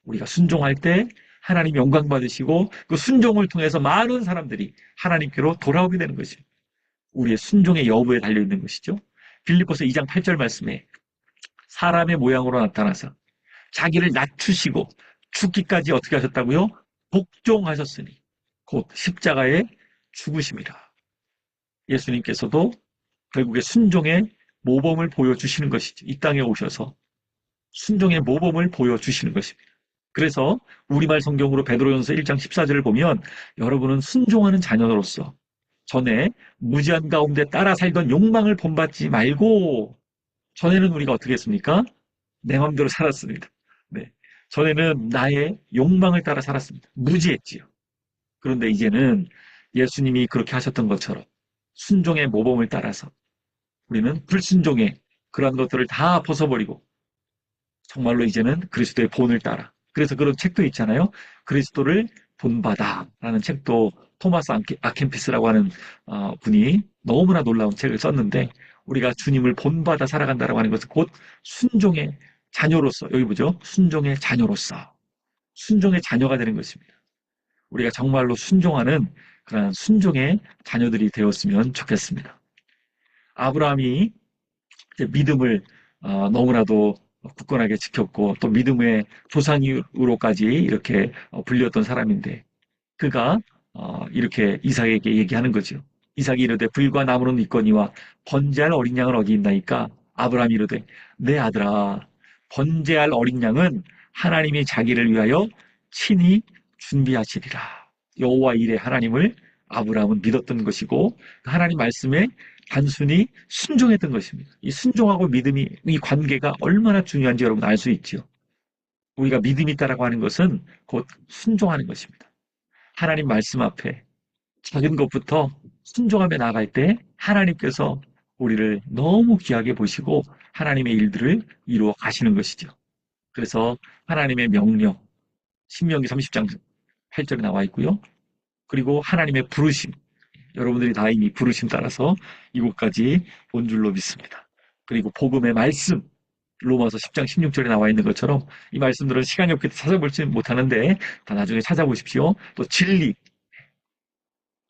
우리가 순종할 때 하나님 영광 받으시고 그 순종을 통해서 많은 사람들이 하나님께로 돌아오게 되는 것입니다. 우리의 순종의 여부에 달려있는 것이죠. 빌립보서 2장 8절 말씀에 사람의 모양으로 나타나서 자기를 낮추시고 죽기까지 어떻게 하셨다고요? 복종하셨으니 곧 십자가에 죽으심이라. 예수님께서도 결국에 순종의 모범을 보여주시는 것이죠. 이 땅에 오셔서 순종의 모범을 보여주시는 것입니다. 그래서 우리말 성경으로 베드로전서 1장 14절을 보면 여러분은 순종하는 자녀로서 전에 무지한 가운데 따라 살던 욕망을 본받지 말고 전에는 우리가 어떻게 했습니까? 내 마음대로 살았습니다. 네. 전에는 나의 욕망을 따라 살았습니다. 무지했지요. 그런데 이제는 예수님이 그렇게 하셨던 것처럼 순종의 모범을 따라서 우리는 불순종의 그러한 것들을 다 벗어버리고 정말로 이제는 그리스도의 본을 따라 그래서 그런 책도 있잖아요. 그리스도를 본받아 라는 책도 토마스 아켄피스라고 하는 분이 너무나 놀라운 책을 썼는데 우리가 주님을 본받아 살아간다라고 하는 것은 곧 순종의 자녀로서 여기 보죠. 순종의 자녀로서 순종의 자녀가 되는 것입니다. 우리가 정말로 순종하는 그러한 순종의 자녀들이 되었으면 좋겠습니다. 아브라함이 이제 믿음을 너무나도 굳건하게 지켰고 또 믿음의 조상으로까지 이렇게 불렸던 사람인데 그가 이렇게 이삭에게 얘기하는 거죠. 이삭이 이르되 불과 나무는 있거니와 번제할 어린 양은 어디 있나이까? 아브라함이 이르되 내 아들아 번제할 어린 양은 하나님이 자기를 위하여 친히 준비하시리라. 여호와 일에 하나님을 아브라함은 믿었던 것이고 하나님 말씀에 단순히 순종했던 것입니다. 이 순종하고 믿음이 이 관계가 얼마나 중요한지 여러분 알 수 있죠. 우리가 믿음이 있다라고 하는 것은 곧 순종하는 것입니다. 하나님 말씀 앞에 작은 것부터 순종하며 나아갈 때 하나님께서 우리를 너무 귀하게 보시고 하나님의 일들을 이루어 가시는 것이죠. 그래서 하나님의 명령, 신명기 30장 8절에 나와 있고요. 그리고 하나님의 부르심, 여러분들이 다 이미 부르심 따라서 이곳까지 온 줄로 믿습니다. 그리고 복음의 말씀, 로마서 10장 16절에 나와 있는 것처럼 이 말씀들은 시간이 없기 때문에 찾아볼지 못하는데 다 나중에 찾아보십시오. 또 진리,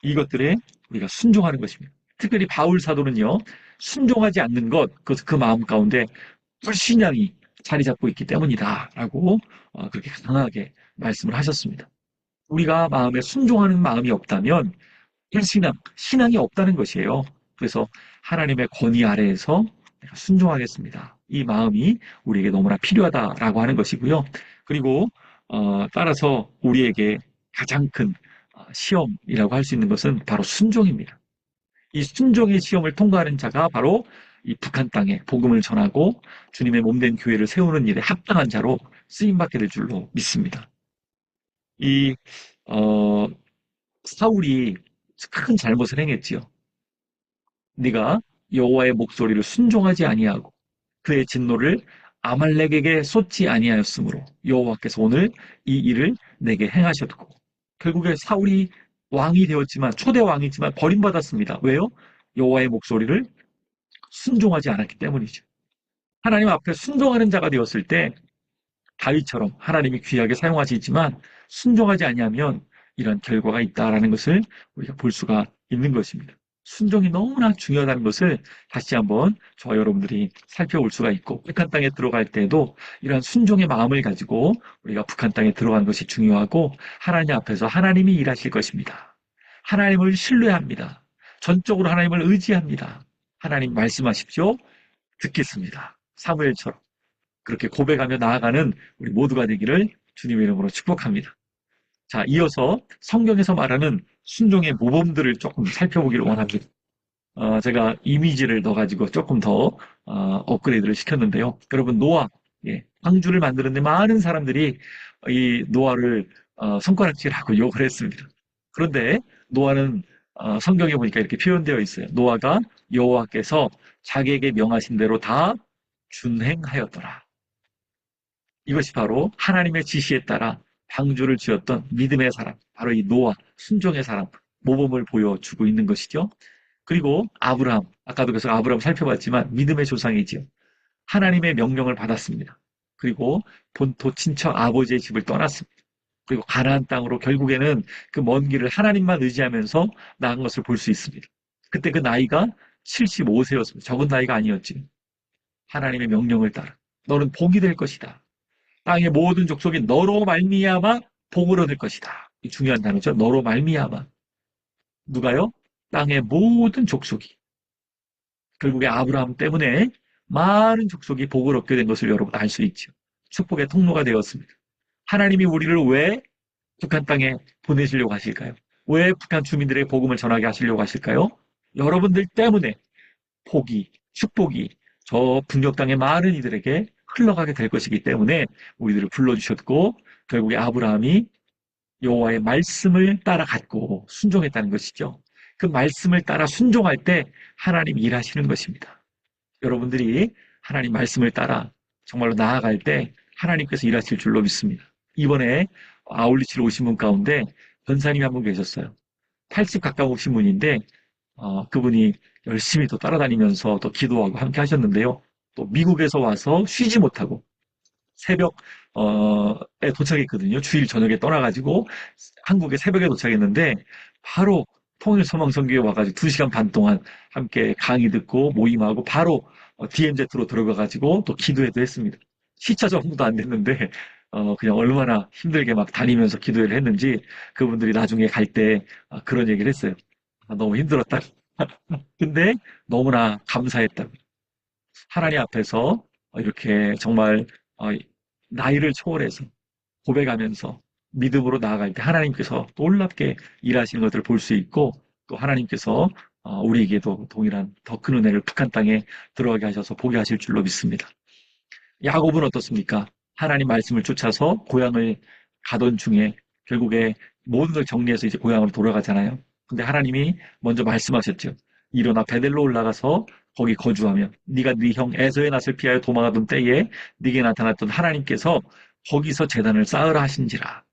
이것들에 우리가 순종하는 것입니다. 특별히 바울 사도는요, 순종하지 않는 것, 그 마음 가운데 불신앙이 자리 잡고 있기 때문이다라고 그렇게 강하게 말씀을 하셨습니다. 우리가 마음에 순종하는 마음이 없다면 신앙이 없다는 것이에요. 그래서 하나님의 권위 아래에서 내가 순종하겠습니다. 이 마음이 우리에게 너무나 필요하다라고 하는 것이고요. 그리고 따라서 우리에게 가장 큰 시험이라고 할 수 있는 것은 바로 순종입니다. 이 순종의 시험을 통과하는 자가 바로 이 북한 땅에 복음을 전하고 주님의 몸된 교회를 세우는 일에 합당한 자로 쓰임받게 될 줄로 믿습니다. 이 사울이 큰 잘못을 행했지요. 네가 여호와의 목소리를 순종하지 아니하고 그의 진노를 아말렉에게 쏟지 아니하였으므로 여호와께서 오늘 이 일을 내게 행하셨고 결국에 사울이 왕이 되었지만 초대 왕이지만 버림받았습니다. 왜요? 여호와의 목소리를 순종하지 않았기 때문이죠. 하나님 앞에 순종하는 자가 되었을 때 다윗처럼 하나님이 귀하게 사용하시지만 순종하지 아니하면 이런 결과가 있다라는 것을 우리가 볼 수가 있는 것입니다. 순종이 너무나 중요하다는 것을 다시 한번 저와 여러분들이 살펴볼 수가 있고 북한 땅에 들어갈 때도 이러한 순종의 마음을 가지고 우리가 북한 땅에 들어가는 것이 중요하고 하나님 앞에서 하나님이 일하실 것입니다. 하나님을 신뢰합니다. 전적으로 하나님을 의지합니다. 하나님 말씀하십시오. 듣겠습니다. 사무엘처럼 그렇게 고백하며 나아가는 우리 모두가 되기를 주님의 이름으로 축복합니다. 자, 이어서 성경에서 말하는 순종의 모범들을 조금 살펴보기를 원합니다. 제가 이미지를 넣어가지고 조금 더 업그레이드를 시켰는데요. 여러분 노아, 예, 방주를 만드는데 많은 사람들이 이 노아를 손가락질하고 욕을 했습니다. 그런데 노아는 성경에 보니까 이렇게 표현되어 있어요. 노아가 여호와께서 자기에게 명하신 대로 다 준행하였더라. 이것이 바로 하나님의 지시에 따라 방주를 지었던 믿음의 사람, 바로 이 노아, 순종의 사람, 모범을 보여주고 있는 것이죠. 그리고 아브라함, 아까도 계속 아브라함 살펴봤지만 믿음의 조상이지요. 하나님의 명령을 받았습니다. 그리고 본토 친척 아버지의 집을 떠났습니다. 그리고 가나안 땅으로 결국에는 그 먼 길을 하나님만 의지하면서 나간 것을 볼 수 있습니다. 그때 그 나이가 75세였습니다. 적은 나이가 아니었지. 하나님의 명령을 따라 너는 복이 될 것이다. 땅의 모든 족속이 너로 말미암아 복을 얻을 것이다. 이 중요한 단어죠. 너로 말미암아. 누가요? 땅의 모든 족속이. 결국에 아브라함 때문에 많은 족속이 복을 얻게 된 것을 여러분 알 수 있죠. 축복의 통로가 되었습니다. 하나님이 우리를 왜 북한 땅에 보내시려고 하실까요? 왜 북한 주민들에게 복음을 전하게 하시려고 하실까요? 여러분들 때문에 복이, 축복이 저 북녘 땅의 많은 이들에게 흘러가게 될 것이기 때문에 우리들을 불러주셨고 결국에 아브라함이 여호와의 말씀을 따라갔고 순종했다는 것이죠. 그 말씀을 따라 순종할 때 하나님이 일하시는 것입니다. 여러분들이 하나님 말씀을 따라 정말로 나아갈 때 하나님께서 일하실 줄로 믿습니다. 이번에 아울리치로 오신 분 가운데 권사님이 한 분 계셨어요. 80 가까우신 분인데 그분이 열심히 또 따라다니면서 또 기도하고 함께 하셨는데요. 또 미국에서 와서 쉬지 못하고 새벽에 도착했거든요. 주일 저녁에 떠나가지고 한국에 새벽에 도착했는데 바로 통일소망선교에 와가지고 2시간 반 동안 함께 강의 듣고 모임하고 바로 DMZ로 들어가가지고 또 기도회도 했습니다. 시차 적응도 안 됐는데 그냥 얼마나 힘들게 막 다니면서 기도회를 했는지 그분들이 나중에 갈 때 그런 얘기를 했어요. 너무 힘들었다. 근데 너무나 감사했다. 하나님 앞에서 이렇게 정말 어, 나이를 초월해서 고백하면서 믿음으로 나아갈 때 하나님께서 놀랍게 일하시는 것들을 볼 수 있고 또 하나님께서 우리에게도 동일한 더 큰 은혜를 북한 땅에 들어가게 하셔서 보게 하실 줄로 믿습니다. 야곱은 어떻습니까? 하나님 말씀을 쫓아서 고향을 가던 중에 결국에 모든 걸 정리해서 이제 고향으로 돌아가잖아요. 근데 하나님이 먼저 말씀하셨죠. 일어나 베델로 올라가서 거기 거주하며 네가 네 형 에서의 낯을 피하여 도망하던 때에 네게 나타났던 하나님께서 거기서 제단을 쌓으라 하신지라.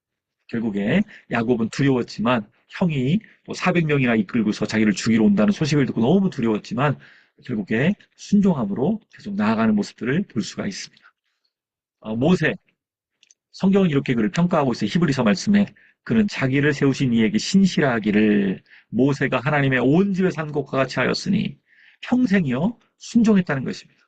결국에 야곱은 두려웠지만 형이 400명이나 이끌고서 자기를 죽이러 온다는 소식을 듣고 너무 두려웠지만 결국에 순종함으로 계속 나아가는 모습들을 볼 수가 있습니다. 모세, 성경은 이렇게 그를 평가하고 있어요. 히브리서 말씀에 그는 자기를 세우신 이에게 신실하기를 모세가 하나님의 온 집에 산 것과 같이 하였으니 평생이요 순종했다는 것입니다.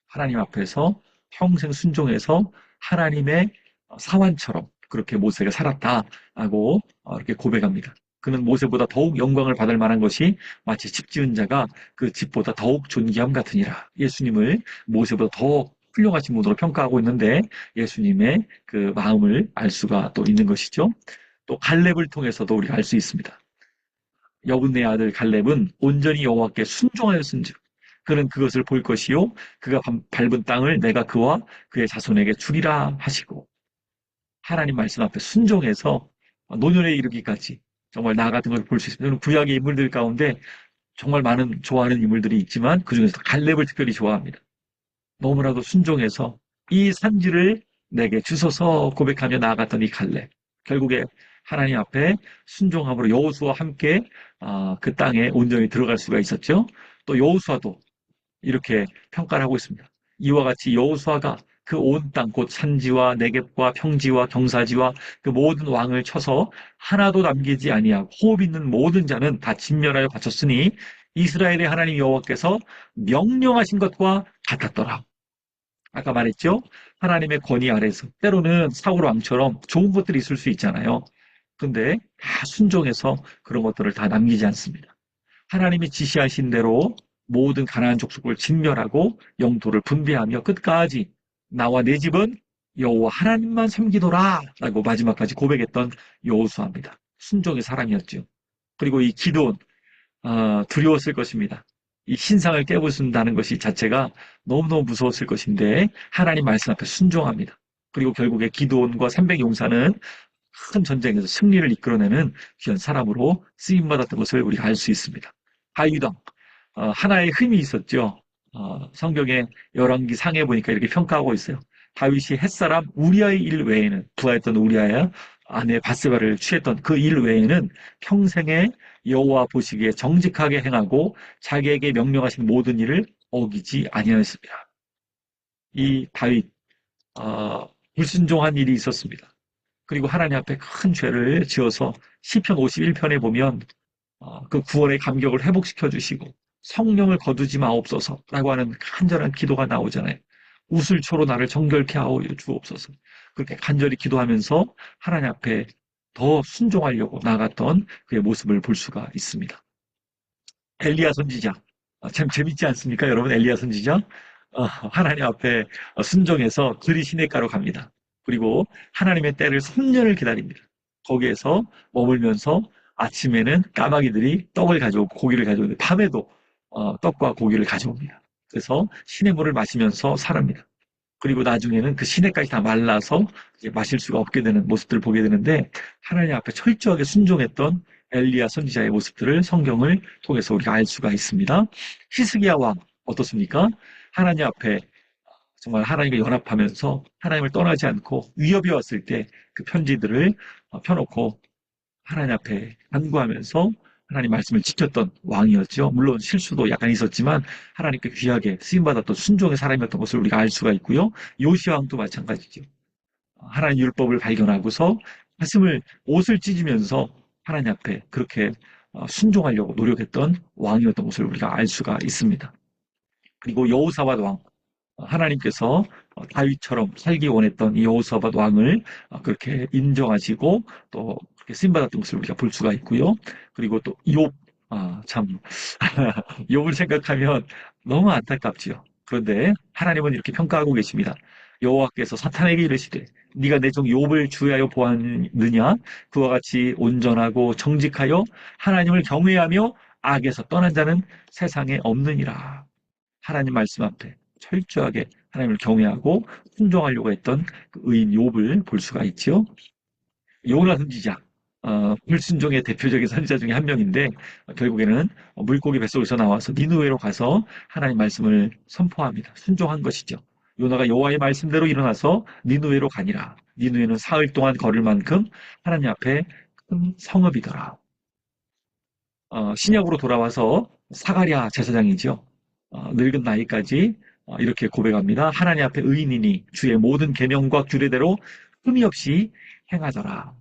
하나님 앞에서 평생 순종해서 하나님의 사환처럼 그렇게 모세가 살았다라고 이렇게 고백합니다. 그는 모세보다 더욱 영광을 받을 만한 것이 마치 집 지은 자가 그 집보다 더욱 존귀함 같으니라. 예수님을 모세보다 더 훌륭하신 분으로 평가하고 있는데 예수님의 그 마음을 알 수가 또 있는 것이죠. 또 갈렙을 통해서도 우리가 알 수 있습니다. 여분네 아들 갈렙은 온전히 여호와께 순종하였은즉 그는 그것을 볼 것이요 그가 밟은 땅을 내가 그와 그의 자손에게 주리라 하시고 하나님 말씀 앞에 순종해서 노년에 이르기까지 정말 나 같은 걸 볼 수 있습니다. 저는 구약의 인물들 가운데 정말 많은 좋아하는 인물들이 있지만 그중에서 갈렙을 특별히 좋아합니다. 너무나도 순종해서 이 산지를 내게 주소서 고백하며 나아갔던 이 갈렙. 결국에 하나님 앞에 순종함으로 여호수아와 함께 그 땅에 온전히 들어갈 수가 있었죠. 또 여호수아도 이렇게 평가를 하고 있습니다. 이와 같이 여호수아가 그 온 땅, 곧 산지와 네겝과 평지와 경사지와 그 모든 왕을 쳐서 하나도 남기지 아니하고 호흡 있는 모든 자는 다 진멸하여 바쳤으니 이스라엘의 하나님 여호와께서 명령하신 것과 같았더라. 아까 말했죠? 하나님의 권위 아래서 때로는 사울 왕처럼 좋은 것들이 있을 수 있잖아요. 근데 다 순종해서 그런 것들을 다 남기지 않습니다. 하나님이 지시하신 대로 모든 가나안 족속을 진멸하고 영토를 분배하며 끝까지 나와 내 집은 여호와 하나님만 섬기도라 라고 마지막까지 고백했던 여호수아입니다. 순종의 사람이었죠. 그리고 이 기도는 두려웠을 것입니다. 이 신상을 깨부순다는 것이 자체가 너무너무 무서웠을 것인데 하나님 말씀 앞에 순종합니다. 그리고 결국에 기드온과 300 용사는 큰 전쟁에서 승리를 이끌어내는 귀한 사람으로 쓰임받았던 것을 우리가 알 수 있습니다. 다윗왕, 하나의 흠이 있었죠. 성경의 열왕기 상에 보니까 이렇게 평가하고 있어요. 다윗이 햇사람 우리아의 일 외에는 부하였던 우리아의 아내 바세바를 취했던 그 일 외에는 평생에 여호와 보시기에 정직하게 행하고 자기에게 명령하신 모든 일을 어기지 아니하였습니다. 이 다윗 불순종한 일이 있었습니다. 그리고 하나님 앞에 큰 죄를 지어서 시편 51편에 보면 그 구원의 감격을 회복시켜 주시고 성령을 거두지 마옵소서라고 하는 간절한 기도가 나오잖아요. 우슬초로 나를 정결케 하오 주옵소서. 그렇게 간절히 기도하면서 하나님 앞에 더 순종하려고 나갔던 그의 모습을 볼 수가 있습니다. 엘리야 선지자. 참 재밌지 않습니까, 여러분? 엘리야 선지자. 하나님 앞에 순종해서 들이 시냇가로 갑니다. 그리고 하나님의 때를 3년을 기다립니다. 거기에서 머물면서 아침에는 까마귀들이 떡을 가져오고 고기를 가져오는데 밤에도 떡과 고기를 가져옵니다. 그래서 시냇물을 마시면서 살합니다. 그리고 나중에는 그 시내까지 다 말라서 이제 마실 수가 없게 되는 모습들을 보게 되는데 하나님 앞에 철저하게 순종했던 엘리야 선지자의 모습들을 성경을 통해서 우리가 알 수가 있습니다. 히스기야 왕 어떻습니까? 하나님 앞에 정말 하나님과 연합하면서 하나님을 떠나지 않고 위협이 왔을 때 그 편지들을 펴놓고 하나님 앞에 간구하면서 하나님 말씀을 지켰던 왕이었죠. 물론 실수도 약간 있었지만 하나님께 귀하게 쓰임받았던 순종의 사람이었던 것을 우리가 알 수가 있고요. 요시야 왕도 마찬가지죠. 하나님 율법을 발견하고서 옷을 찢으면서 하나님 앞에 그렇게 순종하려고 노력했던 왕이었던 것을 우리가 알 수가 있습니다. 그리고 여호사밧 왕, 하나님께서 다윗처럼 살기 원했던 이 여호사밧 왕을 그렇게 인정하시고 또 그렇게 쓰임받았던 것을 우리가 볼 수가 있고요. 그리고 또 욥, 참 욥을 생각하면 너무 안타깝지요. 그런데 하나님은 이렇게 평가하고 계십니다. 여호와께서 사탄에게 이르시되 네가 내 종 욥을 주의하여 보았느냐? 그와 같이 온전하고 정직하여 하나님을 경외하며 악에서 떠난 자는 세상에 없느니라. 하나님 말씀 앞에 철저하게 하나님을 경외하고 순종하려고 했던 그 의인 욥을 볼 수가 있지요. 요나 선지자, 불순종의 대표적인 선지자 중에 한 명인데 결국에는 물고기 뱃속에서 나와서 니느웨로 가서 하나님 말씀을 선포합니다. 순종한 것이죠. 요나가 여호와의 말씀대로 일어나서 니느웨로 가니라. 니느웨는 사흘 동안 걸을 만큼 하나님 앞에 큰 성읍이더라. 신약으로 돌아와서 사가랴 제사장이죠. 늙은 나이까지 이렇게 고백합니다. 하나님 앞에 의인이니 주의 모든 계명과 규례대로 흠이 없이 행하더라.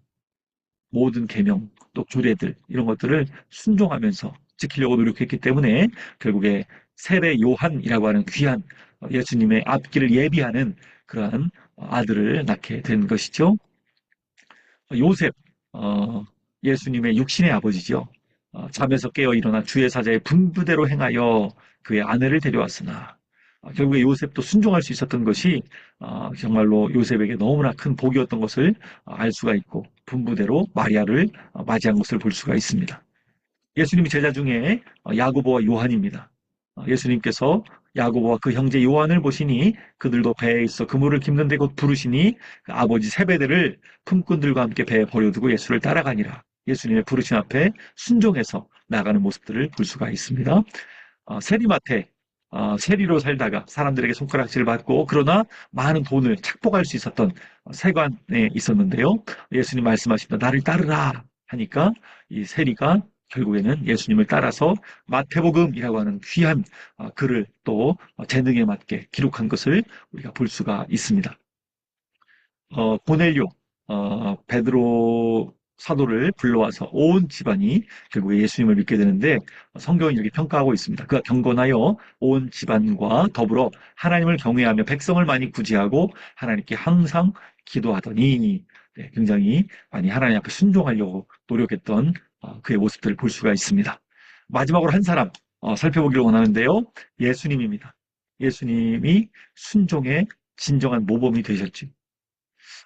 모든 계명 또 규례들 이런 것들을 순종하면서 지키려고 노력했기 때문에 결국에 세례 요한이라고 하는 귀한 예수님의 앞길을 예비하는 그러한 아들을 낳게 된 것이죠. 요셉, 예수님의 육신의 아버지죠. 잠에서 깨어 일어나 주의 사자의 분부대로 행하여 그의 아내를 데려왔으나 결국에 요셉도 순종할 수 있었던 것이 정말로 요셉에게 너무나 큰 복이었던 것을 알 수가 있고 분부대로 마리아를 맞이한 것을 볼 수가 있습니다. 예수님의 제자 중에 야고보와 요한입니다. 예수님께서 야고보와 그 형제 요한을 보시니 그들도 배에 있어 그물을 깁는데 곧 부르시니 그 아버지 세베대를 품꾼들과 함께 배에 버려두고 예수를 따라가니라. 예수님의 부르심 앞에 순종해서 나가는 모습들을 볼 수가 있습니다. 세리마테, 세리로 살다가 사람들에게 손가락질을 받고 그러나 많은 돈을 착복할 수 있었던 세관에 있었는데요. 예수님 말씀하십니다. 나를 따르라 하니까 이 세리가 결국에는 예수님을 따라서 마태복음이라고 하는 귀한 글을 또 재능에 맞게 기록한 것을 우리가 볼 수가 있습니다. 고넬료, 베드로 사도를 불러와서 온 집안이 결국에 예수님을 믿게 되는데 성경이 이렇게 평가하고 있습니다. 그가 경건하여 온 집안과 더불어 하나님을 경외하며 백성을 많이 구제하고 하나님께 항상 기도하더니 굉장히 많이 하나님 앞에 순종하려고 노력했던 그의 모습들을 볼 수가 있습니다. 마지막으로 한 사람 살펴보기를 원하는데요. 예수님입니다. 예수님이 순종의 진정한 모범이 되셨죠.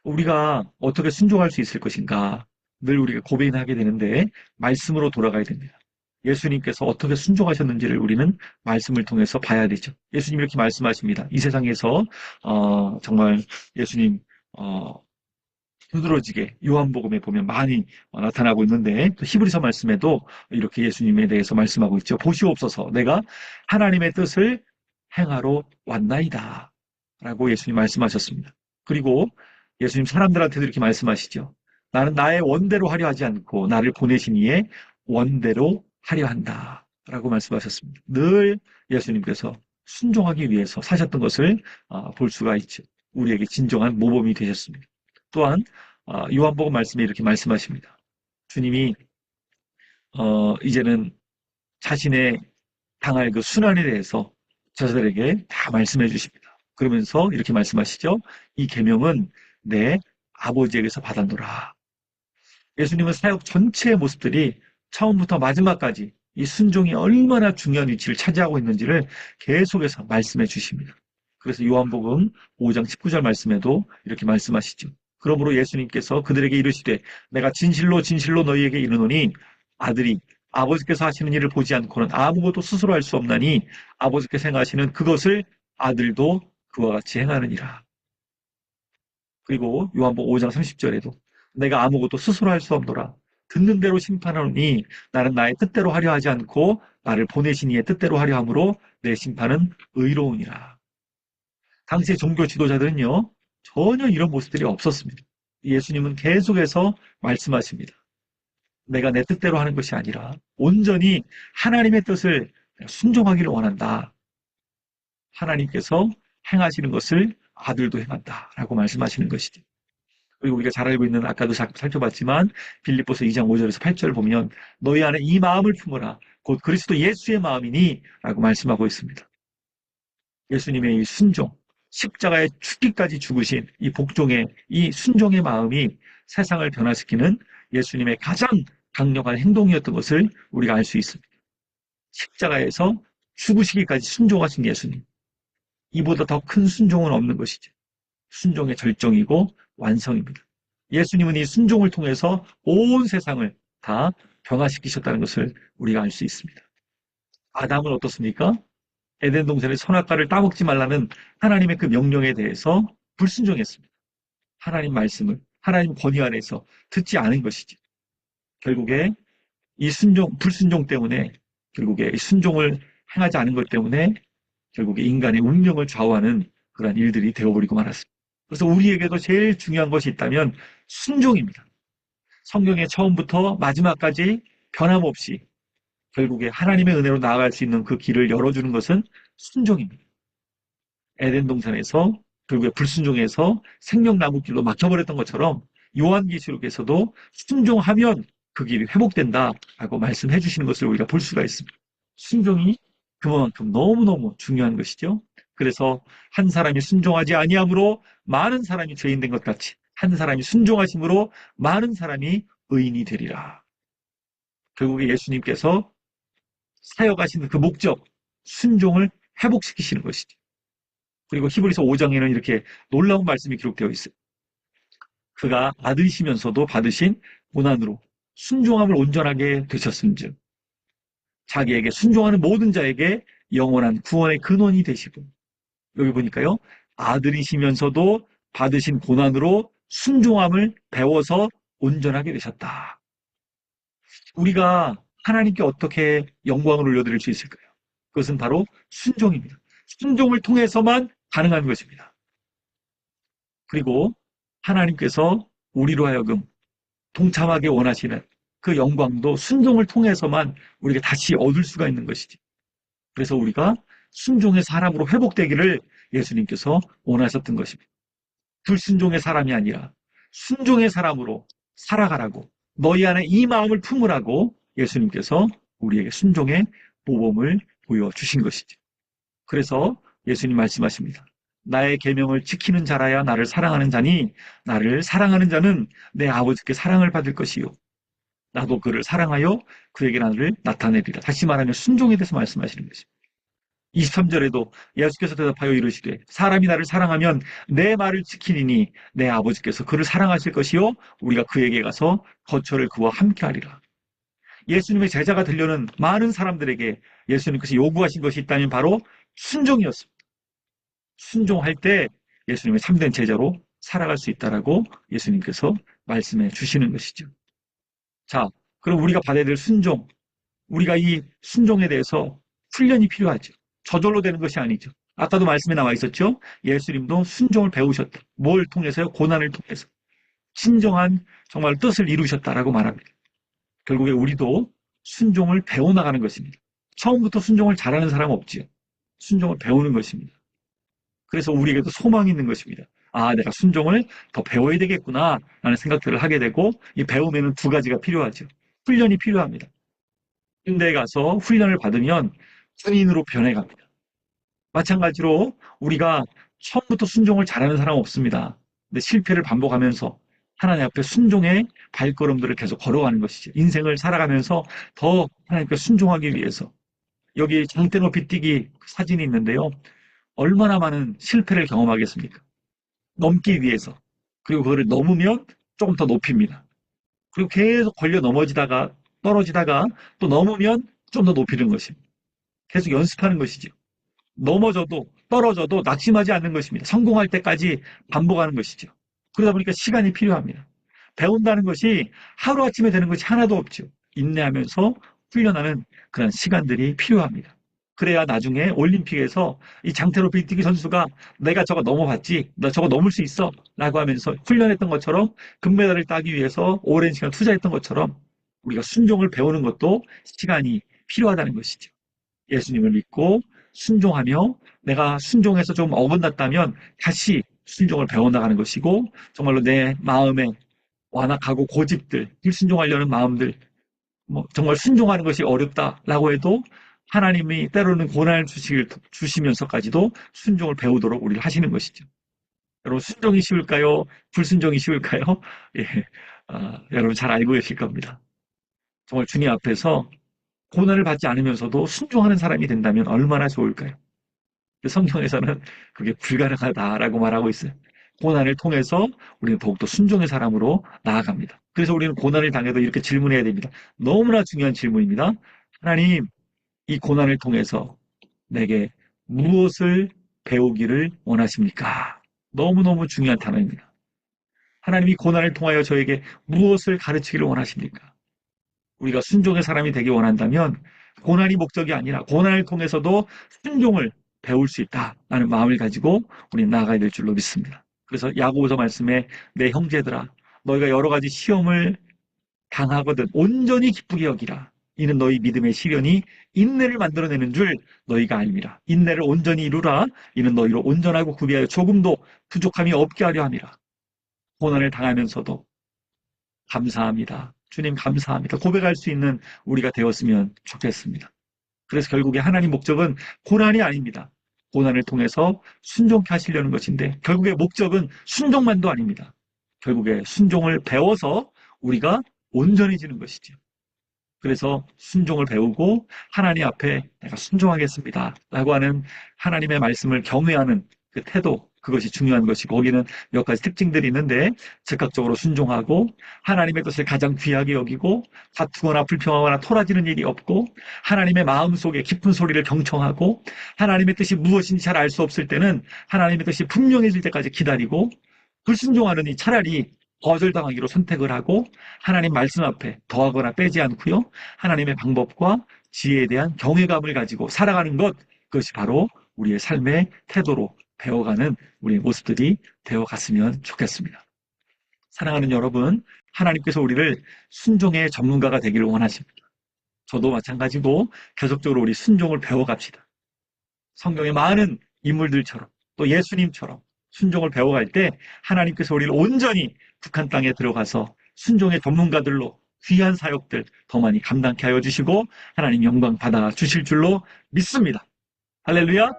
우리가 어떻게 순종할 수 있을 것인가 늘 우리가 고민하게 되는데 말씀으로 돌아가야 됩니다. 예수님께서 어떻게 순종하셨는지를 우리는 말씀을 통해서 봐야 되죠. 예수님 이렇게 말씀하십니다. 이 세상에서 정말 예수님 두드러지게 요한복음에 보면 많이 나타나고 있는데 또 히브리서 말씀에도 이렇게 예수님에 대해서 말씀하고 있죠. 보시옵소서 내가 하나님의 뜻을 행하러 왔나이다 라고 예수님 말씀하셨습니다. 그리고 예수님 사람들한테도 이렇게 말씀하시죠. 나는 나의 원대로 하려 하지 않고 나를 보내신 이의 원대로 하려 한다 라고 말씀하셨습니다. 늘 예수님께서 순종하기 위해서 사셨던 것을 볼 수가 있죠. 우리에게 진정한 모범이 되셨습니다. 또한 요한복음 말씀에 이렇게 말씀하십니다. 주님이 이제는 자신의 당할 그 순환에 대해서 저자들에게 다 말씀해 주십니다. 그러면서 이렇게 말씀하시죠. 이 계명은 내 아버지에게서 받았노라. 예수님은 사역 전체의 모습들이 처음부터 마지막까지 이 순종이 얼마나 중요한 위치를 차지하고 있는지를 계속해서 말씀해 주십니다. 그래서 요한복음 5장 19절 말씀에도 이렇게 말씀하시죠. 그러므로 예수님께서 그들에게 이르시되 내가 진실로 진실로 너희에게 이르노니 아들이 아버지께서 하시는 일을 보지 않고는 아무것도 스스로 할 수 없나니 아버지께서 행하시는 그것을 아들도 그와 같이 행하느니라. 그리고 요한복음 5장 30절에도 내가 아무것도 스스로 할 수 없노라. 듣는 대로 심판하노니 나는 나의 뜻대로 하려 하지 않고 나를 보내신 이의 뜻대로 하려 함으로 내 심판은 의로우니라. 당시의 종교 지도자들은요. 전혀 이런 모습들이 없었습니다. 예수님은 계속해서 말씀하십니다. 내가 내 뜻대로 하는 것이 아니라 온전히 하나님의 뜻을 순종하기를 원한다. 하나님께서 행하시는 것을 아들도 행한다라고 말씀하시는 것이죠. 그리고 우리가 잘 알고 있는 아까도 살펴봤지만 빌립보서 2장 5절에서 8절 보면 너희 안에 이 마음을 품어라. 곧 그리스도 예수의 마음이니 라고 말씀하고 있습니다. 예수님의 이 순종, 십자가에 죽기까지 죽으신 이 복종의 이 순종의 마음이 세상을 변화시키는 예수님의 가장 강력한 행동이었던 것을 우리가 알 수 있습니다. 십자가에서 죽으시기까지 순종하신 예수님. 이보다 더 큰 순종은 없는 것이죠. 순종의 절정이고 완성입니다. 예수님은 이 순종을 통해서 온 세상을 다 변화시키셨다는 것을 우리가 알 수 있습니다. 아담은 어떻습니까? 에덴 동산의 선악과를 따먹지 말라는 하나님의 그 명령에 대해서 불순종했습니다. 하나님 말씀을 하나님 권위 안에서 듣지 않은 것이죠. 결국에 이 불순종 때문에 결국에 이 순종을 행하지 않은 것 때문에 결국에 인간의 운명을 좌우하는 그런 일들이 되어버리고 말았습니다. 그래서 우리에게도 제일 중요한 것이 있다면 순종입니다. 성경의 처음부터 마지막까지 변함없이 결국에 하나님의 은혜로 나아갈 수 있는 그 길을 열어주는 것은 순종입니다. 에덴 동산에서 결국에 불순종해서 생명나무 길로 막혀버렸던 것처럼 요한계시록에서도 순종하면 그 길이 회복된다라고 말씀해 주시는 것을 우리가 볼 수가 있습니다. 순종이 그만큼 너무너무 중요한 것이죠. 그래서 한 사람이 순종하지 아니함으로 많은 사람이 죄인 된 것 같이 한 사람이 순종하심으로 많은 사람이 의인이 되리라. 결국에 예수님께서 사역하시는 그 목적, 순종을 회복시키시는 것이죠. 그리고 히브리서 5장에는 이렇게 놀라운 말씀이 기록되어 있어요. 그가 아들이시면서도 받으신 고난으로 순종함을 온전하게 되셨음즉 자기에게 순종하는 모든 자에게 영원한 구원의 근원이 되시고 여기 보니까요. 아들이시면서도 받으신 고난으로 순종함을 배워서 온전하게 되셨다. 우리가 하나님께 어떻게 영광을 올려드릴 수 있을까요? 그것은 바로 순종입니다. 순종을 통해서만 가능한 것입니다. 그리고 하나님께서 우리로 하여금 동참하게 원하시는 그 영광도 순종을 통해서만 우리가 다시 얻을 수가 있는 것이지. 그래서 우리가 순종의 사람으로 회복되기를 예수님께서 원하셨던 것입니다. 불순종의 사람이 아니라 순종의 사람으로 살아가라고 너희 안에 이 마음을 품으라고 예수님께서 우리에게 순종의 모범을 보여주신 것이죠. 그래서 예수님 말씀하십니다. 나의 계명을 지키는 자라야 나를 사랑하는 자니 나를 사랑하는 자는 내 아버지께 사랑을 받을 것이요. 나도 그를 사랑하여 그에게 나를 나타내리라. 다시 말하면 순종에 대해서 말씀하시는 것입니다. 23절에도 예수께서 대답하여 이르시되 사람이 나를 사랑하면 내 말을 지키리니 내 아버지께서 그를 사랑하실 것이요 우리가 그에게 가서 거처를 그와 함께 하리라. 예수님의 제자가 되려는 많은 사람들에게 예수님께서 요구하신 것이 있다면 바로 순종이었습니다. 순종할 때 예수님의 참된 제자로 살아갈 수 있다라고 예수님께서 말씀해 주시는 것이죠. 자, 그럼 우리가 받아야 될 순종, 우리가 이 순종에 대해서 훈련이 필요하죠. 저절로 되는 것이 아니죠. 아까도 말씀에 나와 있었죠. 예수님도 순종을 배우셨다. 뭘 통해서요? 고난을 통해서. 진정한 정말 뜻을 이루셨다라고 말합니다. 결국에 우리도 순종을 배워나가는 것입니다. 처음부터 순종을 잘하는 사람은 없지요. 순종을 배우는 것입니다. 그래서 우리에게도 소망이 있는 것입니다. 아, 내가 순종을 더 배워야 되겠구나 라는 생각들을 하게 되고 이 배움에는 두 가지가 필요하죠. 훈련이 필요합니다. 군대에 가서 훈련을 받으면 군인으로 변해갑니다. 마찬가지로 우리가 처음부터 순종을 잘하는 사람은 없습니다. 근데 실패를 반복하면서 하나님 앞에 순종의 발걸음들을 계속 걸어가는 것이죠. 인생을 살아가면서 더 하나님께 순종하기 위해서. 여기 장대 높이 뛰기 사진이 있는데요. 얼마나 많은 실패를 경험하겠습니까? 넘기 위해서. 그리고 그거를 넘으면 조금 더 높입니다. 그리고 계속 걸려 넘어지다가 떨어지다가 또 넘으면 좀 더 높이는 것입니다. 계속 연습하는 것이죠. 넘어져도 떨어져도 낙심하지 않는 것입니다. 성공할 때까지 반복하는 것이죠. 그러다 보니까 시간이 필요합니다. 배운다는 것이 하루아침에 되는 것이 하나도 없죠. 인내하면서 훈련하는 그런 시간들이 필요합니다. 그래야 나중에 올림픽에서 이 장태로 빌뛰기 선수가 내가 저거 넘어봤지, 나 저거 넘을 수 있어 라고 하면서 훈련했던 것처럼 금메달을 따기 위해서 오랜 시간 투자했던 것처럼 우리가 순종을 배우는 것도 시간이 필요하다는 것이죠. 예수님을 믿고 순종하며 내가 순종해서 좀 어긋났다면 다시 순종을 배워나가는 것이고 정말로 내 마음에 완악하고 고집들, 불순종하려는 마음들, 정말 순종하는 것이 어렵다라고 해도 하나님이 때로는 고난을 주시면서까지도 순종을 배우도록 우리를 하시는 것이죠. 여러분, 순종이 쉬울까요? 불순종이 쉬울까요? 예, 여러분 잘 알고 계실 겁니다. 정말 주님 앞에서 고난을 받지 않으면서도 순종하는 사람이 된다면 얼마나 좋을까요? 성경에서는 그게 불가능하다라고 말하고 있어요. 고난을 통해서 우리는 더욱더 순종의 사람으로 나아갑니다. 그래서 우리는 고난을 당해도 이렇게 질문해야 됩니다. 너무나 중요한 질문입니다. 하나님, 이 고난을 통해서 내게 무엇을 배우기를 원하십니까? 너무너무 중요한 단어입니다. 하나님이 고난을 통하여 저에게 무엇을 가르치기를 원하십니까? 우리가 순종의 사람이 되기 원한다면 고난이 목적이 아니라 고난을 통해서도 순종을 배울 수 있다라는 마음을 가지고 우리는 나아가야 될 줄로 믿습니다. 그래서 야고보서 말씀에 내 형제들아 너희가 여러 가지 시험을 당하거든 온전히 기쁘게 여기라. 이는 너희 믿음의 시련이 인내를 만들어내는 줄 너희가 알미라. 인내를 온전히 이루라. 이는 너희로 온전하고 구비하여 조금도 부족함이 없게 하려 함이라. 고난을 당하면서도 감사합니다. 주님 감사합니다. 고백할 수 있는 우리가 되었으면 좋겠습니다. 그래서 결국에 하나님 목적은 고난이 아닙니다. 고난을 통해서 순종케 하시려는 것인데 결국에 목적은 순종만도 아닙니다. 결국에 순종을 배워서 우리가 온전해지는 것이죠. 그래서 순종을 배우고 하나님 앞에 내가 순종하겠습니다 라고 하는 하나님의 말씀을 경외하는 그 태도, 그것이 중요한 것이고 거기는 몇 가지 특징들이 있는데 즉각적으로 순종하고 하나님의 뜻을 가장 귀하게 여기고 다투거나 불평하거나 토라지는 일이 없고 하나님의 마음속에 깊은 소리를 경청하고 하나님의 뜻이 무엇인지 잘 알 수 없을 때는 하나님의 뜻이 분명해질 때까지 기다리고 불순종하느니 차라리 거절당하기로 선택을 하고 하나님 말씀 앞에 더하거나 빼지 않고요. 하나님의 방법과 지혜에 대한 경외감을 가지고 살아가는 것, 그것이 바로 우리의 삶의 태도로 배워가는 우리의 모습들이 되어갔으면 좋겠습니다. 사랑하는 여러분, 하나님께서 우리를 순종의 전문가가 되기를 원하십니다. 저도 마찬가지고 계속적으로 우리 순종을 배워갑시다. 성경의 많은 인물들처럼 또 예수님처럼 순종을 배워갈 때 하나님께서 우리를 온전히 북한 땅에 들어가서 순종의 전문가들로 귀한 사역들 더 많이 감당케 하여 주시고 하나님 영광 받아 주실 줄로 믿습니다. 할렐루야!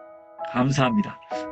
감사합니다.